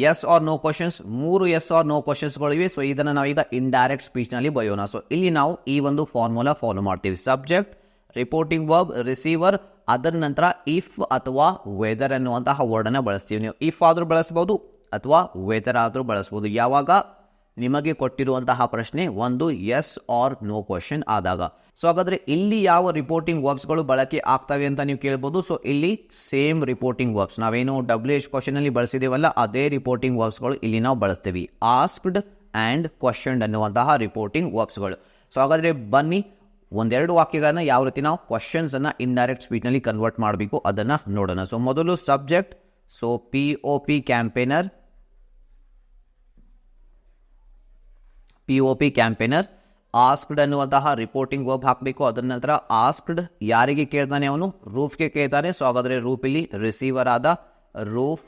yes or no questions, 3 yes or no ಕ್ವಶನ್ಸ್ಗಳಿವೆ. ಸೊ ಇದನ್ನು ನಾವೀಗ ಇಂಡೈರೆಕ್ಟ್ ಸ್ಪೀಚ್ನಲ್ಲಿ ಬರೆಯೋಣ. ಸೊ ಇಲ್ಲಿ ನಾವು ಈ ಒಂದು ಫಾರ್ಮುಲಾ ಫಾಲೋ ಮಾಡ್ತೀವಿ. ಸಬ್ಜೆಕ್ಟ್, ರಿಪೋರ್ಟಿಂಗ್ ವರ್ಬ್, ರಿಸೀವರ್, ಅದರ ನಂತರ ಇಫ್ ಅಥವಾ ವೆದರ್ ಅನ್ನುವಂತಹ ವರ್ಡನ್ನು ಬಳಸ್ತೀವಿ. ನೀವು ಇಫ್ ಆದರೂ ಬಳಸ್ಬೋದು ಅಥವಾ ವೆದರ್ ಆದರೂ ಬಳಸ್ಬೋದು. ಯಾವಾಗ ನಿಮಗೆ ಕೊಟ್ಟಿರುವಂತಹ ಪ್ರಶ್ನೆ ಒಂದು ಎಸ್ ಆರ್ ನೋ ಕ್ವಶನ್ ಆದಾಗ. ಸೊ ಹಾಗಾದರೆ ಇಲ್ಲಿ ಯಾವ ರಿಪೋರ್ಟಿಂಗ್ ವರ್ಬ್ಸ್ಗಳು ಬಳಕೆ ಆಗ್ತವೆ ಅಂತ ನೀವು ಕೇಳ್ಬೋದು. ಸೊ ಇಲ್ಲಿ ಸೇಮ್ ರಿಪೋರ್ಟಿಂಗ್ ವರ್ಬ್ಸ್ ನಾವೇನು WH ಕ್ವಶನಲ್ಲಿ ಬಳಸಿದೇವಲ್ಲ ಅದೇ ರಿಪೋರ್ಟಿಂಗ್ ವರ್ಬ್ಸ್ಗಳು ಇಲ್ಲಿ ನಾವು ಬಳಸ್ತೀವಿ. ಆಸ್ಕ್ಡ್ ಆ್ಯಂಡ್ ಕ್ವಶನ್ಡ್ ಅನ್ನುವಂತಹ ರಿಪೋರ್ಟಿಂಗ್ ವರ್ಬ್ಸ್ಗಳು. ಸೊ ಹಾಗಾದರೆ ಬನ್ನಿ ಒಂದೆರಡು ವಾಕ್ಯಗಳನ್ನ ಯಾವ ರೀತಿ ನಾವು ಕ್ವಶನ್ಸನ್ನು ಇಂಡೈರೆಕ್ಟ್ ಸ್ಪೀಚ್ನಲ್ಲಿ ಕನ್ವರ್ಟ್ ಮಾಡಬೇಕು ಅದನ್ನು ನೋಡೋಣ. ಸೊ ಮೊದಲು subject. So POP campaigner, POP campaigner. Asked ಅನ್ನುವಂತಹ ರಿಪೋರ್ಟಿಂಗ್ ವರ್ಬ್ ಹಾಕಬೇಕು. ಅದರ ನಂತರ ಆಸ್ಕ್ಡ್ ಯಾರಿಗೆ ಕೇಳ್ತಾನೆ ಅವನು? ರೂಫ್ಗೆ ಕೇಳ್ತಾನೆ. ಸೊ ಹಾಗಾದರೆ ರೂಫ್ ಇಲ್ಲಿ ರಿಸೀವರ್ ಆದ ರೂಫ್.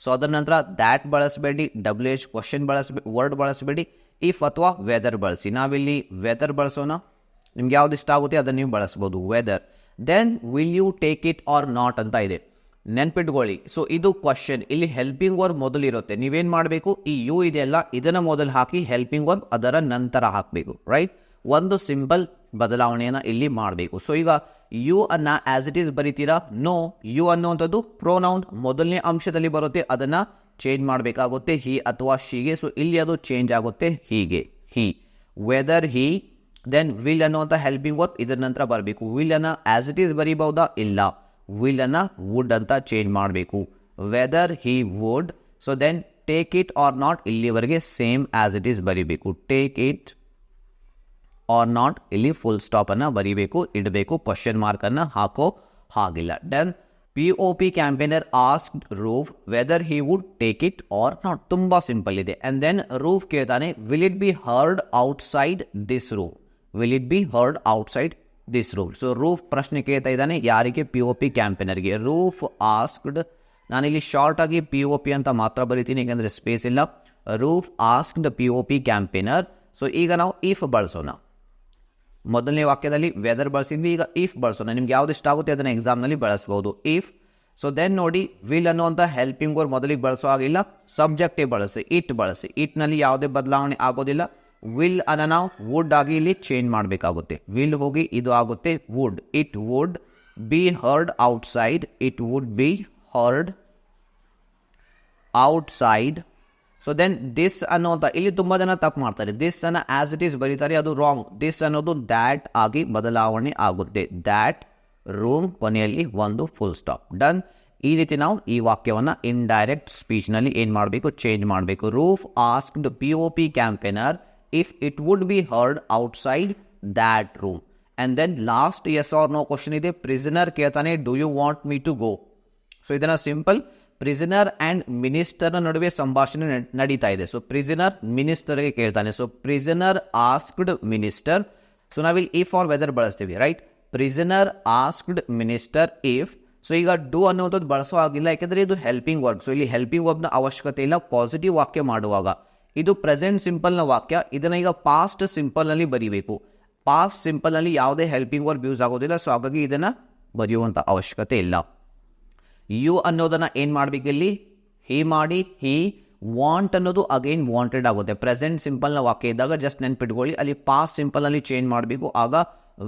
ಸೊ ಅದರ ನಂತರ ದ್ಯಾಟ್ ಬಳಸಬೇಡಿ, WH ಕ್ವಶನ್ ವರ್ಡ್ ಬಳಸಬೇಡಿ. ಇಫ್ ಅಥವಾ ವೆದರ್ ಬಳಸಿ. ನಾವಿಲ್ಲಿ ವೆದರ್ ಬಳಸೋಣ. ನಿಮ್ಗೆ ಯಾವ್ದು ಇಷ್ಟ ಆಗುತ್ತೆ ಅದನ್ನು ನೀವು ಬಳಸ್ಬೋದು, whether. Then will you take it or not ಅಂತ ಇದೆ, ನೆನ್ಪಿಟ್ಕೊಳ್ಳಿ. ಸೊ ಇದು ಕ್ವಶನ್, ಇಲ್ಲಿ ಹೆಲ್ಪಿಂಗ್ ವರ್ಬ್ ಮೊದಲಿರುತ್ತೆ. ನೀವೇನು ಮಾಡಬೇಕು, ಈ ಯು ಇದೆಯಲ್ಲ ಇದನ್ನು ಮೊದಲು ಹಾಕಿ ಹೆಲ್ಪಿಂಗ್ ವರ್ಬ್ ಅದರ ನಂತರ ಹಾಕಬೇಕು, ರೈಟ್? ಒಂದು ಸಿಂಪಲ್ ಬದಲಾವಣೆಯನ್ನು ಇಲ್ಲಿ ಮಾಡಬೇಕು. ಸೊ ಈಗ ಯು ಅನ್ನ ಆಸ್ ಇಟ್ ಈಸ್ ಬರೀತೀರಾ? ನೋ, ಯು ಅನ್ನುವಂಥದ್ದು ಪ್ರೊನೌನ್ ಮೊದಲನೇ ಅಂಶದಲ್ಲಿ ಬರುತ್ತೆ, ಅದನ್ನು ಚೇಂಜ್ ಮಾಡಬೇಕಾಗುತ್ತೆ ಹಿ ಅಥವಾ ಶಿಗೆ. ಸೊ ಇಲ್ಲಿ ಅದು ಚೇಂಜ್ ಆಗುತ್ತೆ ಹೀಗೆ, ಹಿ. ವೆದರ್ ಹಿ, ದೆನ್ ವಿಲ್ ಅನ್ನುವಂಥ ಹೆಲ್ಪಿಂಗ್ ವರ್ಬ್ ಇದರ ನಂತರ ಬರಬೇಕು. ವಿಲ್ ಅನ್ನ ಆಸ್ ಇಟ್ ಈಸ್ ಬರೀಬಹುದಾ? ಇಲ್ಲ, ವಿಲ್ ಅನ್ನ ವುಡ್ ಅಂತ ಚೇಂಜ್ ಮಾಡಬೇಕು. Whether he would. So then take it or not, ಇಲ್ಲಿವರೆಗೆ ಸೇಮ್ ಆಸ್ ಇಟ್ ಈಸ್ ಬರೀಬೇಕು. ಟೇಕ್ ಇಟ್ ಆರ್ ನಾಟ್, ಇಲ್ಲಿ ಫುಲ್ ಸ್ಟಾಪ್ ಅನ್ನ ಬರೀಬೇಕು, ಇಡಬೇಕು, ಕ್ವಶನ್ ಮಾರ್ಕ್ ಅನ್ನ ಹಾಕೋ ಹಾಗಿಲ್ಲ. Then POP campaigner asked Roof whether he would take it or not. ತುಂಬಾ ಸಿಂಪಲ್ ಇದೆ. ಅಂಡ್ ದೆನ್ ರೂಫ್ ಕೇಳ್ತಾನೆ will it be heard outside this room, will it be heard outside this room. So Roof ಪ್ರಶ್ನೆ ಕೇಳ್ತಾ ಇದ್ದಾನೆ ಯಾರಿಗೆ? POP ಕ್ಯಾಂಪೇನರ್ಗೆ. Roof asked, ನಾನಿಲ್ಲಿ short ಆಗಿ POP ಅಂತ ಮಾತ್ರ ಬರೀತೀನಿ ಯಾಕಂದರೆ ಸ್ಪೇಸ್ ಇಲ್ಲ. Roof asked POP campaigner. So ಈಗ ನಾವು ಇಫ್ ಬಳಸೋಣ. ಮೊದಲನೇ ವಾಕ್ಯದಲ್ಲಿ ವೆದರ್ ಬಳಸಿದ್ವಿ, ಈಗ ಇಫ್ ಬಳಸೋಣ. ನಿಮ್ಗೆ ಯಾವ್ದು ಇಷ್ಟ ಆಗುತ್ತೆ ಅದನ್ನು ಎಕ್ಸಾಮ್ನಲ್ಲಿ ಬಳಸ್ಬೋದು. ಇಫ್. ಸೊ ದೆನ್ ನೋಡಿ, ವಿಲ್ ಅನ್ನುವಂಥ ಹೆಲ್ಪಿಂಗ್ ವರ್ಡ್ ಮೊದಲಿಗೆ ಬಳಸೋ ಆಗಿಲ್ಲ, ಸಬ್ಜೆಕ್ಟೇ ಬಳಸಿ, ಇಟ್ ಬಳಸಿ. ಇಟ್ನಲ್ಲಿ ಯಾವುದೇ ಬದಲಾವಣೆ ಆಗೋದಿಲ್ಲ. ವಿಲ್ ಅನ್ನ ನಾವು ವುಡ್ ಆಗಿ ಇಲ್ಲಿ ಚೇಂಜ್ ಮಾಡಬೇಕಾಗುತ್ತೆ. ವಿಲ್ ಹೋಗಿ ಇದು ಆಗುತ್ತೆ would. It would be heard outside. It would be heard outside. So then this ಅನ್ನೋಂಥ, ಇಲ್ಲಿ ತುಂಬ ಜನ ತಪ್ಪು ಮಾಡ್ತಾರೆ. ದಿಸ್ ಅನ್ನ ಆಸ್ ಇಟ್ ಈಸ್ ಬರೀತಾರೆ, ಅದು ರಾಂಗ್. ದಿಸ್ ಅನ್ನೋದು ದ್ಯಾಟ್ ಆಗಿ ಬದಲಾವಣೆ ಆಗುತ್ತೆ. ದ್ಯಾಟ್ ರೂಮ್ ಕೊನೆಯಲ್ಲಿ ಒಂದು ಫುಲ್ ಸ್ಟಾಪ್. ಡನ್. ಈ ರೀತಿ ನಾವು ಈ ವಾಕ್ಯವನ್ನು ಇಂಡೈರೆಕ್ಟ್ ಸ್ಪೀಚ್ನಲ್ಲಿ ಏನು ಮಾಡಬೇಕು, ಚೇಂಜ್ ಮಾಡಬೇಕು. Roof asked POP campaigner if it would be heard outside that room. And then last yes or no question ಇದೆ. ಪ್ರಿಸನರ್ ಕೇಳ್ತಾನೆ, do you want me to go? So ಇದನ್ನು ಸಿಂಪಲ್, ಪ್ರಿಸನರ್ ಆ್ಯಂಡ್ ಮಿನಿಸ್ಟರ್ನ ನಡುವೆ ಸಂಭಾಷಣೆ ನಡೀತಾ ಇದೆ. So prisoner ಮಿನಿಸ್ಟರ್ಗೆ ಕೇಳ್ತಾನೆ. So prisoner asked minister. So ನಾವಿಲ್ಲಿ ಇಫ್ ಆರ್ ವೆದರ್ ಬಳಸ್ತೀವಿ, right? Prisoner asked minister if. So ಈಗ ಡೂ ಅನ್ನೋದು ಬಳಸೋ ಆಗಿಲ್ಲ, ಯಾಕೆಂದರೆ ಇದು ಹೆಲ್ಪಿಂಗ್ ವರ್ಕ್. ಸೊ ಇಲ್ಲಿ ಹೆಲ್ಪಿಂಗ್ ವರ್ಬ್ನ ಅವಶ್ಯಕತೆ ಇಲ್ಲ ಪಾಸಿಟಿವ್ ವಾಕ್ಯ ಮಾಡುವಾಗ. ಇದು ಪ್ರೆಸೆಂಟ್ ಸಿಂಪಲ್ನ ವಾಕ್ಯ, ಇದನ್ನು ಈಗ ಪಾಸ್ಟ್ ಸಿಂಪಲ್ನಲ್ಲಿ ಬರೀಬೇಕು. ಪಾಸ್ಟ್ ಸಿಂಪಲ್ನಲ್ಲಿ ಯಾವುದೇ ಹೆಲ್ಪಿಂಗ್ ವರ್ಬ್ ಯೂಸ್ ಆಗೋದಿಲ್ಲ. ಸೊ ಹಾಗಾಗಿ ಇದನ್ನು ಬರೆಯುವಂಥ ಅವಶ್ಯಕತೆ ಇಲ್ಲ. ಯು ಅನ್ನೋದನ್ನು ಏನು ಮಾಡಬೇಕು, ಇಲ್ಲಿ ಹಿ ಮಾಡಿ. ಹಿ ವಾಂಟ್ ಅನ್ನೋದು ಅಗೈನ್ ವಾಂಟೆಡ್ ಆಗುತ್ತೆ. ಪ್ರೆಸೆಂಟ್ ಸಿಂಪಲ್ನ ವಾಕ್ಯ ಇದ್ದಾಗ ಜಸ್ಟ್ ನೆನ್ಪಿಟ್ಕೊಳ್ಳಿ, ಅಲ್ಲಿ ಪಾಸ್ಟ್ ಸಿಂಪಲ್ನಲ್ಲಿ ಚೇಂಜ್ ಮಾಡಬೇಕು. ಆಗ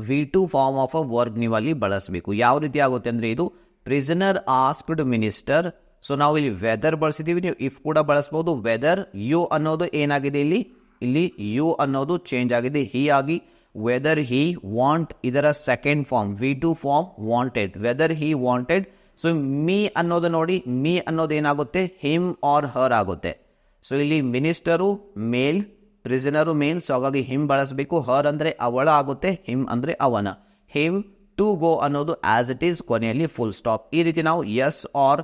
V2 form of a verb ನೀವು ಅಲ್ಲಿ ಬಳಸಬೇಕು. ಯಾವ ರೀತಿ ಆಗುತ್ತೆ ಅಂದರೆ, ಇದು ಪ್ರಿಸನರ್ ಆಸ್ಕ್ಡ್ ಮಿನಿಸ್ಟರ್. ಸೊ ನಾವು ಇಲ್ಲಿ ವೆದರ್ ಬಳಸಿದ್ದೀವಿ, ನೀವು ಇಫ್ ಕೂಡ ಬಳಸ್ಬೋದು. ವೆದರ್ ಯು ಅನ್ನೋದು ಏನಾಗಿದೆ, ಇಲ್ಲಿ ಯು ಅನ್ನೋದು ಚೇಂಜ್ ಆಗಿದೆ, ಹಿ ಆಗಿ. ವೆದರ್ ಹಿ ವಾಂಟ್ ಇದರ second form V2 form wanted. Whether he wanted. So me ಅನ್ನೋದು ನೋಡಿ, ಮೀ ಅನ್ನೋದು ಏನಾಗುತ್ತೆ, ಹಿಮ್ ಆರ್ ಹರ್ ಆಗುತ್ತೆ. ಸೊ ಇಲ್ಲಿ ಮಿನಿಸ್ಟರು ಮೇಲ್, ಪ್ರಿಸನರು ಮೇಲ್. ಸೊ ಹಾಗಾಗಿ ಹಿಮ್ ಬಳಸಬೇಕು. ಹರ್ ಅಂದರೆ ಅವಳ ಆಗುತ್ತೆ, ಹಿಮ್ ಅಂದರೆ ಅವನ. ಹಿಮ್ ಟು ಗೋ ಅನ್ನೋದು ಆಸ್ ಇಟ್ ಈಸ್, ಕೊನೆಯಲ್ಲಿ ಫುಲ್ ಸ್ಟಾಪ್. ಈ ರೀತಿ ನಾವು ಎಸ್ ಆರ್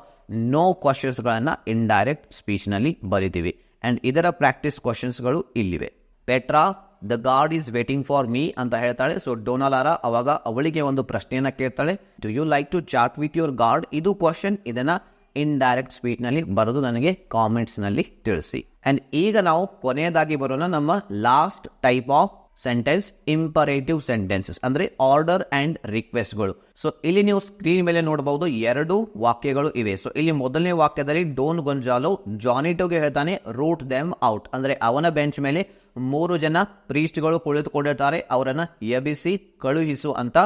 ನೋ ಕ್ವಶನ್ಸ್ಗಳನ್ನು ಇಂಡೈರೆಕ್ಟ್ ಸ್ಪೀಚ್ನಲ್ಲಿ ಬರಿತೀವಿ. ಆ್ಯಂಡ್ ಇದರ ಪ್ರಾಕ್ಟೀಸ್ ಕ್ವಶನ್ಸ್ಗಳು ಇಲ್ಲಿವೆ. Petra the guard is waiting for me ಅಂತ ಹೇಳ್ತಾಳೆ. ಸೊ ಡೋನಾಲಾರ ಅವಾಗ ಅವಳಿಗೆ ಒಂದು ಪ್ರಶ್ನೆಯನ್ನು ಕೇಳ್ತಾಳೆ, do you like to chat with your guard? ಇದು ಕ್ವಶನ್. ಇದನ್ನು ಇಂಡೈರೆಕ್ಟ್ ಸ್ಪೀಚ್ನಲ್ಲಿ ಬರೆದು ನನಗೆ ಕಾಮೆಂಟ್ಸ್ನಲ್ಲಿ ತಿಳಿಸಿ. ಆ್ಯಂಡ್ ಈಗ ನಾವು ಕೊನೆಯದಾಗಿ ಬರೋಣ ನಮ್ಮ last type of sentence, imperative sentences, ಅಂದರೆ ಆರ್ಡರ್ ಆ್ಯಂಡ್ ರಿಕ್ವೆಸ್ಟ್ಗಳು. ಸೊ ಇಲ್ಲಿ ನೀವು ಸ್ಕ್ರೀನ್ ಮೇಲೆ ನೋಡಬಹುದು, 2 ವಾಕ್ಯಗಳು ಇವೆ. ಸೊ ಇಲ್ಲಿ ಮೊದಲನೇ ವಾಕ್ಯದಲ್ಲಿ ಡೋನ್ ಗೊಂಜಾಲೋ ಜಾನಿಟೋಗೆ ಹೇಳ್ತಾನೆ, ರೂಟ್ ದೆಮ್ ಔಟ್. ಅಂದರೆ ಅವನ ಬೆಂಚ್ ಮೇಲೆ 3 ಜನ ಪ್ರೀಸ್ಟ್ಗಳು ಕುಳಿತುಕೊಂಡಿರ್ತಾರೆ, ಅವರನ್ನು ಎಬ್ಬಿಸಿ ಕಳುಹಿಸು ಅಂತ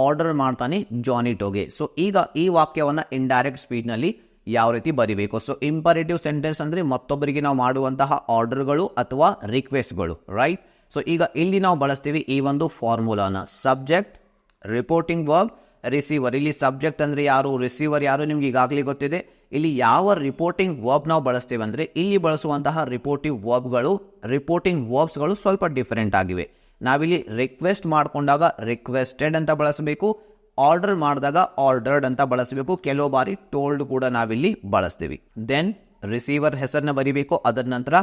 ಆರ್ಡರ್ ಮಾಡ್ತಾನೆ ಜಾನಿಟೋಗೆ. ಸೊ ಈಗ ಈ ವಾಕ್ಯವನ್ನು ಇಂಡೈರೆಕ್ಟ್ ಸ್ಪೀಚ್ನಲ್ಲಿ ಯಾವ ರೀತಿ ಬರಿಬೇಕು? ಸೊ ಇಂಪರೇಟಿವ್ ಸೆಂಟೆನ್ಸ್ ಅಂದರೆ ಮತ್ತೊಬ್ಬರಿಗೆ ನಾವು ಮಾಡುವಂತಹ ಆರ್ಡರ್ಗಳು ಅಥವಾ ರಿಕ್ವೆಸ್ಟ್ಗಳು, ರೈಟ್? ಸೊ ಈಗ ಇಲ್ಲಿ ನಾವು ಬಳಸ್ತೀವಿ ಈ ಒಂದು ಫಾರ್ಮುಲಾನ. Subject, reporting verb, receiver. ಇಲ್ಲಿ ಸಬ್ಜೆಕ್ಟ್ ಅಂದರೆ ಯಾರು, ರಿಸೀವರ್ ಯಾರು ನಿಮ್ಗೆ ಈಗಾಗಲೇ ಗೊತ್ತಿದೆ. ಇಲ್ಲಿ ಯಾವ ರಿಪೋರ್ಟಿಂಗ್ ವರ್ಬ್ ನಾವು ಬಳಸ್ತೀವಿ ಅಂದರೆ, ಇಲ್ಲಿ ಬಳಸುವಂತಹ ರಿಪೋರ್ಟಿಂಗ್ ವರ್ಬ್ಸ್ಗಳು ಸ್ವಲ್ಪ ಡಿಫರೆಂಟ್ ಆಗಿವೆ. ನಾವಿಲ್ಲಿ ರಿಕ್ವೆಸ್ಟ್ ಮಾಡಿಕೊಂಡಾಗ ರಿಕ್ವೆಸ್ಟೆಡ್ ಅಂತ ಬಳಸಬೇಕು, ಆರ್ಡರ್ ಮಾಡಿದಾಗ ಆರ್ಡರ್ಡ್ ಅಂತ ಬಳಸಬೇಕು, ಕೆಲವು ಬಾರಿ ಟೋಲ್ಡ್ ಕೂಡ ನಾವಿಲ್ಲಿ ಬಳಸ್ತೀವಿ. ದೆನ್ ರಿಸೀವರ್ ಹೆಸರನ್ನ ಬರಿಬೇಕು, ಅದರ ನಂತರ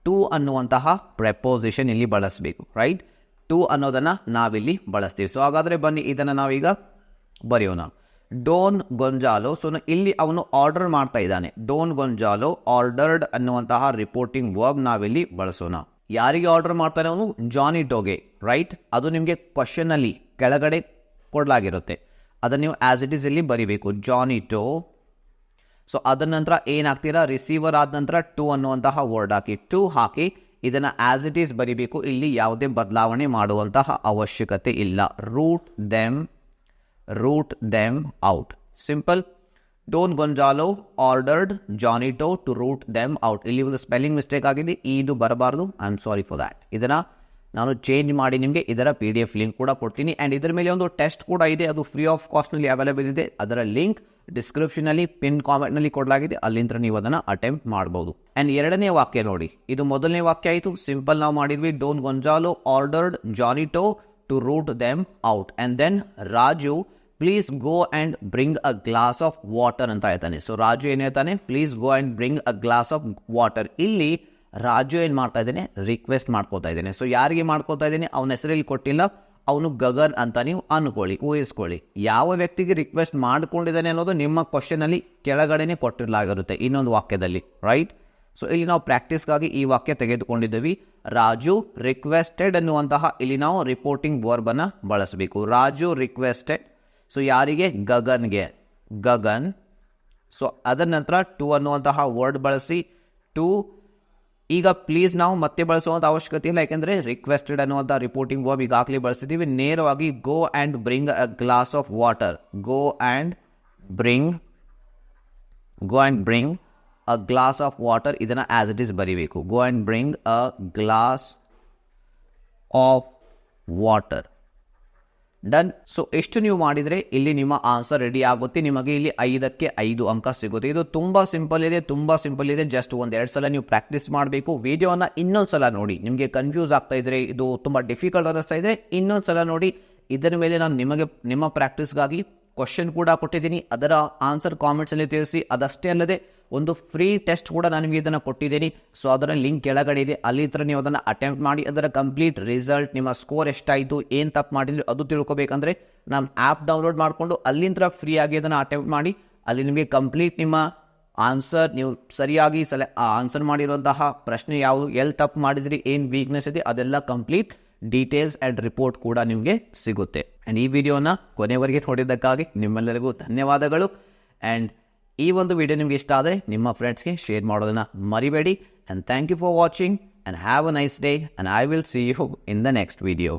ಟು ಅನ್ನುವಂತಹ ಪ್ರೆಪೋಸಿಷನ್ ಇಲ್ಲಿ ಬಳಸಬೇಕು, ರೈಟ್? ಟು ಅನ್ನೋದನ್ನು ನಾವಿಲ್ಲಿ ಬಳಸ್ತೀವಿ. ಸೊ ಹಾಗಾದರೆ ಬನ್ನಿ ಇದನ್ನು ನಾವೀಗ ಬರೆಯೋಣ. Don Gonzalo. ಸೊ ಇಲ್ಲಿ ಅವನು ಆರ್ಡರ್ ಮಾಡ್ತಾ ಇದ್ದಾನೆ. ಡೋನ್ ಗೊಂಜಾಲೋ ಆರ್ಡರ್ಡ್ ಅನ್ನುವಂತಹ ರಿಪೋರ್ಟಿಂಗ್ ವರ್ಬ್ ನಾವಿಲ್ಲಿ ಬಳಸೋಣ. ಯಾರಿಗೆ ಆರ್ಡರ್ ಮಾಡ್ತಾನೆ ಅವನು? ಜಾನಿಟೋಗೆ, ರೈಟ್? ಅದು ನಿಮಗೆ ಕ್ವಶನಲ್ಲಿ ಕೆಳಗಡೆ ಕೊಡಲಾಗಿರುತ್ತೆ, ಅದನ್ನು ನೀವು ಆಸ್ ಇಟ್ ಈಸ್ ಇಲ್ಲಿ ಬರಿಬೇಕು, ಜಾನಿಟೋ. ಸೊ ಅದರ ನಂತರ ಏನಾಗ್ತೀರಾ, ರಿಸೀವರ್ ಆದ ನಂತರ ಟು ಅನ್ನುವಂತಹ ವರ್ಡ್ ಹಾಕಿ, ಟು ಹಾಕಿ ಇದನ್ನು ಆಸ್ ಇಟ್ ಈಸ್ ಬರಿಬೇಕು. ಇಲ್ಲಿ ಯಾವುದೇ ಬದಲಾವಣೆ ಮಾಡುವಂತಹ ಅವಶ್ಯಕತೆ ಇಲ್ಲ. Root them out. Simple. Don Gonzalo ordered Janito to root them out. ಇಲ್ಲಿ ಒಂದು ಸ್ಪೆಲ್ಲಿಂಗ್ ಮಿಸ್ಟೇಕ್ ಆಗಿದೆ, ಇದು ಬರಬಾರ್ದು. I am sorry for that. ಇದನ್ನು ನಾನು ಚೇಂಜ್ ಮಾಡಿ ನಿಮಗೆ ಇದರ PDF ಲಿಂಕ್ ಕೂಡ ಕೊಡ್ತೀನಿ. ಆ್ಯಂಡ್ ಇದರ ಮೇಲೆ ಒಂದು ಟೆಸ್ಟ್ ಕೂಡ ಇದೆ, ಅದು ಫ್ರೀ ಆಫ್ ಕಾಸ್ಟ್ನಲ್ಲಿ ಅವೈಲೇಬಲ್ ಇದೆ. ಅದರ ಲಿಂಕ್ ಡಿಸ್ಕ್ರಿಪ್ಷನಲ್ಲಿ ಪಿನ್ ಕಾಮೆಂಟ್ನಲ್ಲಿ ಕೊಡಲಾಗಿದೆ, ಅಲ್ಲಿಂದ ನೀವು ಅದನ್ನು ಅಟೆಂಪ್ಟ್ ಮಾಡ್ಬೋದು. ಆ್ಯಂಡ್ ಎರಡನೇ ವಾಕ್ಯ ನೋಡಿ, ಇದು ಮೊದಲನೇ ವಾಕ್ಯ ಆಯಿತು, ಸಿಂಪಲ್ ನಾವು ಮಾಡಿದ್ವಿ. Don Gonzalo ordered Janito to root them out. And then Raju please go and bring a glass of water ಅಂತ ಹೇಳ್ತಾನೆ. ಸೊ ರಾಜು ಏನು ಹೇಳ್ತಾನೆ, please go and bring a glass of water. ಇಲ್ಲಿ ರಾಜು ಏನು ಮಾಡ್ತಾ ಇದ್ದೇನೆ, ರಿಕ್ವೆಸ್ಟ್ ಮಾಡ್ಕೋತಾ ಇದ್ದೇನೆ. ಸೊ ಯಾರಿಗೆ ಮಾಡ್ಕೋತಾ ಇದ್ದೇನೆ, ಅವನ ಹೆಸರಲ್ಲಿ ಕೊಟ್ಟಿಲ್ಲ, ಅವನು ಗಗನ್ ಅಂತ ನೀವು ಅನ್ಕೊಳ್ಳಿ, ಊಹಿಸ್ಕೊಳ್ಳಿ. ಯಾವ ವ್ಯಕ್ತಿಗೆ ರಿಕ್ವೆಸ್ಟ್ ಮಾಡ್ಕೊಂಡಿದ್ದಾನೆ ಅನ್ನೋದು ನಿಮ್ಮ ಕ್ವಶನಲ್ಲಿ ಕೆಳಗಡೆನೆ ಕೊಟ್ಟಿರಲಾಗಿರುತ್ತೆ ಇನ್ನೊಂದು ವಾಕ್ಯದಲ್ಲಿ, ರೈಟ್? ಸೊ ಇಲ್ಲಿ ನಾವು ಪ್ರಾಕ್ಟೀಸ್ಗಾಗಿ ಈ ವಾಕ್ಯ ತೆಗೆದುಕೊಂಡಿದ್ದೀವಿ. ರಾಜು ರಿಕ್ವೆಸ್ಟೆಡ್ ಅನ್ನುವಂತಹ ಇಲ್ಲಿ ನಾವು ರಿಪೋರ್ಟಿಂಗ್ ವರ್ಬನ್ನು ಬಳಸಬೇಕು. ರಾಜು ರಿಕ್ವೆಸ್ಟೆಡ್. ಸೊ ಯಾರಿಗೆ? ಗಗನ್ಗೆ. ಗಗನ್. ಸೊ ಅದರ ನಂತರ ಟು ಅನ್ನುವಂತಹ ವರ್ಡ್ ಬಳಸಿ ಟು. ಈಗ ಪ್ಲೀಸ್ ನಾವು ಮತ್ತೆ ಬಳಸುವಂಥ ಅವಶ್ಯಕತೆ ಇಲ್ಲ, ಯಾಕೆಂದರೆ ರಿಕ್ವೆಸ್ಟೆಡ್ ಅನ್ನುವಂಥ ರಿಪೋರ್ಟಿಂಗ್ ವರ್ಬ್ ಈಗಾಗಲೇ ಬಳಸಿದ್ದೀವಿ. ನೇರವಾಗಿ ಗೋ and bring a glass of water. Go and bring a glass of water. ಇದನ್ನು ಆ್ಯಸ್ ಇಟ್ ಈಸ್ ಬರೀಬೇಕು. ಗೋ and bring a glass of water. Done. So ಎಷ್ಟು ನೀವು ಮಾಡಿದರೆ ಇಲ್ಲಿ ನಿಮ್ಮ ಆನ್ಸರ್ ರೆಡಿ ಆಗುತ್ತೆ. ನಿಮಗೆ ಇಲ್ಲಿ 5ಕ್ಕೆ 5 ಅಂಕ ಸಿಗುತ್ತೆ. ಇದು ತುಂಬ ಸಿಂಪಲ್ ಇದೆ. ಜಸ್ಟ್ 1-2 ಸಲ ನೀವು ಪ್ರಾಕ್ಟೀಸ್ ಮಾಡಬೇಕು. ವಿಡಿಯೋನ ಇನ್ನೊಂದು ಸಲ ನೋಡಿ. ನಿಮಗೆ ಕನ್ಫ್ಯೂಸ್ ಆಗ್ತಾ ಇದ್ರೆ, ಇದು ತುಂಬ ಡಿಫಿಕಲ್ಟ್ ಅನ್ನಿಸ್ತಾ ಇದ್ರೆ ಇನ್ನೊಂದು ಸಲ ನೋಡಿ. ಇದರ ಮೇಲೆ ನಾನು ನಿಮಗೆ ನಿಮ್ಮ ಪ್ರಾಕ್ಟೀಸ್ಗಾಗಿ ಕ್ವಶನ್ ಕೂಡ ಕೊಟ್ಟಿದ್ದೀನಿ. ಅದರ ಆನ್ಸರ್ ಕಾಮೆಂಟ್ಸಲ್ಲಿ ತಿಳಿಸಿ. ಅದಷ್ಟೇ ಅಲ್ಲದೆ ಒಂದು ಫ್ರೀ ಟೆಸ್ಟ್ ಕೂಡ ನಾನು ನಿಮಗೆ ಇದನ್ನು ಕೊಟ್ಟಿದ್ದೀನಿ. ಸೊ ಅದರ ಲಿಂಕ್ ಕೆಳಗಡೆ ಇದೆ. ಅಲ್ಲಿ ಹತ್ರ ನೀವು ಅದನ್ನು ಅಟೆಂಪ್ಟ್ ಮಾಡಿ ಅದರ ಕಂಪ್ಲೀಟ್ ರಿಸಲ್ಟ್, ನಿಮ್ಮ ಸ್ಕೋರ್ ಎಷ್ಟಾಯಿತು, ಏನು ತಪ್ಪು ಮಾಡಿದ್ರೆ ಅದು ತಿಳ್ಕೊಬೇಕಂದ್ರೆ ನಮ್ಮ ಆ್ಯಪ್ ಡೌನ್ಲೋಡ್ ಮಾಡಿಕೊಂಡು ಅಲ್ಲಿಂದ ಫ್ರೀ ಆಗಿ ಅದನ್ನು ಅಟೆಂಪ್ಟ್ ಮಾಡಿ. ಅಲ್ಲಿ ನಿಮಗೆ ಕಂಪ್ಲೀಟ್ ನಿಮ್ಮ ಆನ್ಸರ್, ನೀವು ಸರಿಯಾಗಿ ಆನ್ಸರ್ ಮಾಡಿರುವಂತಹ ಪ್ರಶ್ನೆ ಯಾವುದು, ಎಲ್ಲಿ ತಪ್ಪು ಮಾಡಿದ್ರಿ, ಏನು ವೀಕ್ನೆಸ್ ಇದೆ, ಅದೆಲ್ಲ ಕಂಪ್ಲೀಟ್ ಡೀಟೇಲ್ಸ್ ಆ್ಯಂಡ್ ರಿಪೋರ್ಟ್ ಕೂಡ ನಿಮಗೆ ಸಿಗುತ್ತೆ. ಆ್ಯಂಡ್ ಈ ವಿಡಿಯೋನ ಕೊನೆವರೆಗೆ ನೋಡಿದ್ದಕ್ಕಾಗಿ ನಿಮ್ಮೆಲ್ಲರಿಗೂ ಧನ್ಯವಾದಗಳು. ಆ್ಯಂಡ್ ಈ ಒಂದು ವಿಡಿಯೋ ನಿಮಗೆ ಇಷ್ಟ ಆದರೆ ನಿಮ್ಮ ಫ್ರೆಂಡ್ಸ್ಗೆ ಶೇರ್ ಮಾಡೋದನ್ನು ಮರಿಬೇಡಿ. And thank you for watching and have a nice day and I will see you in the next video.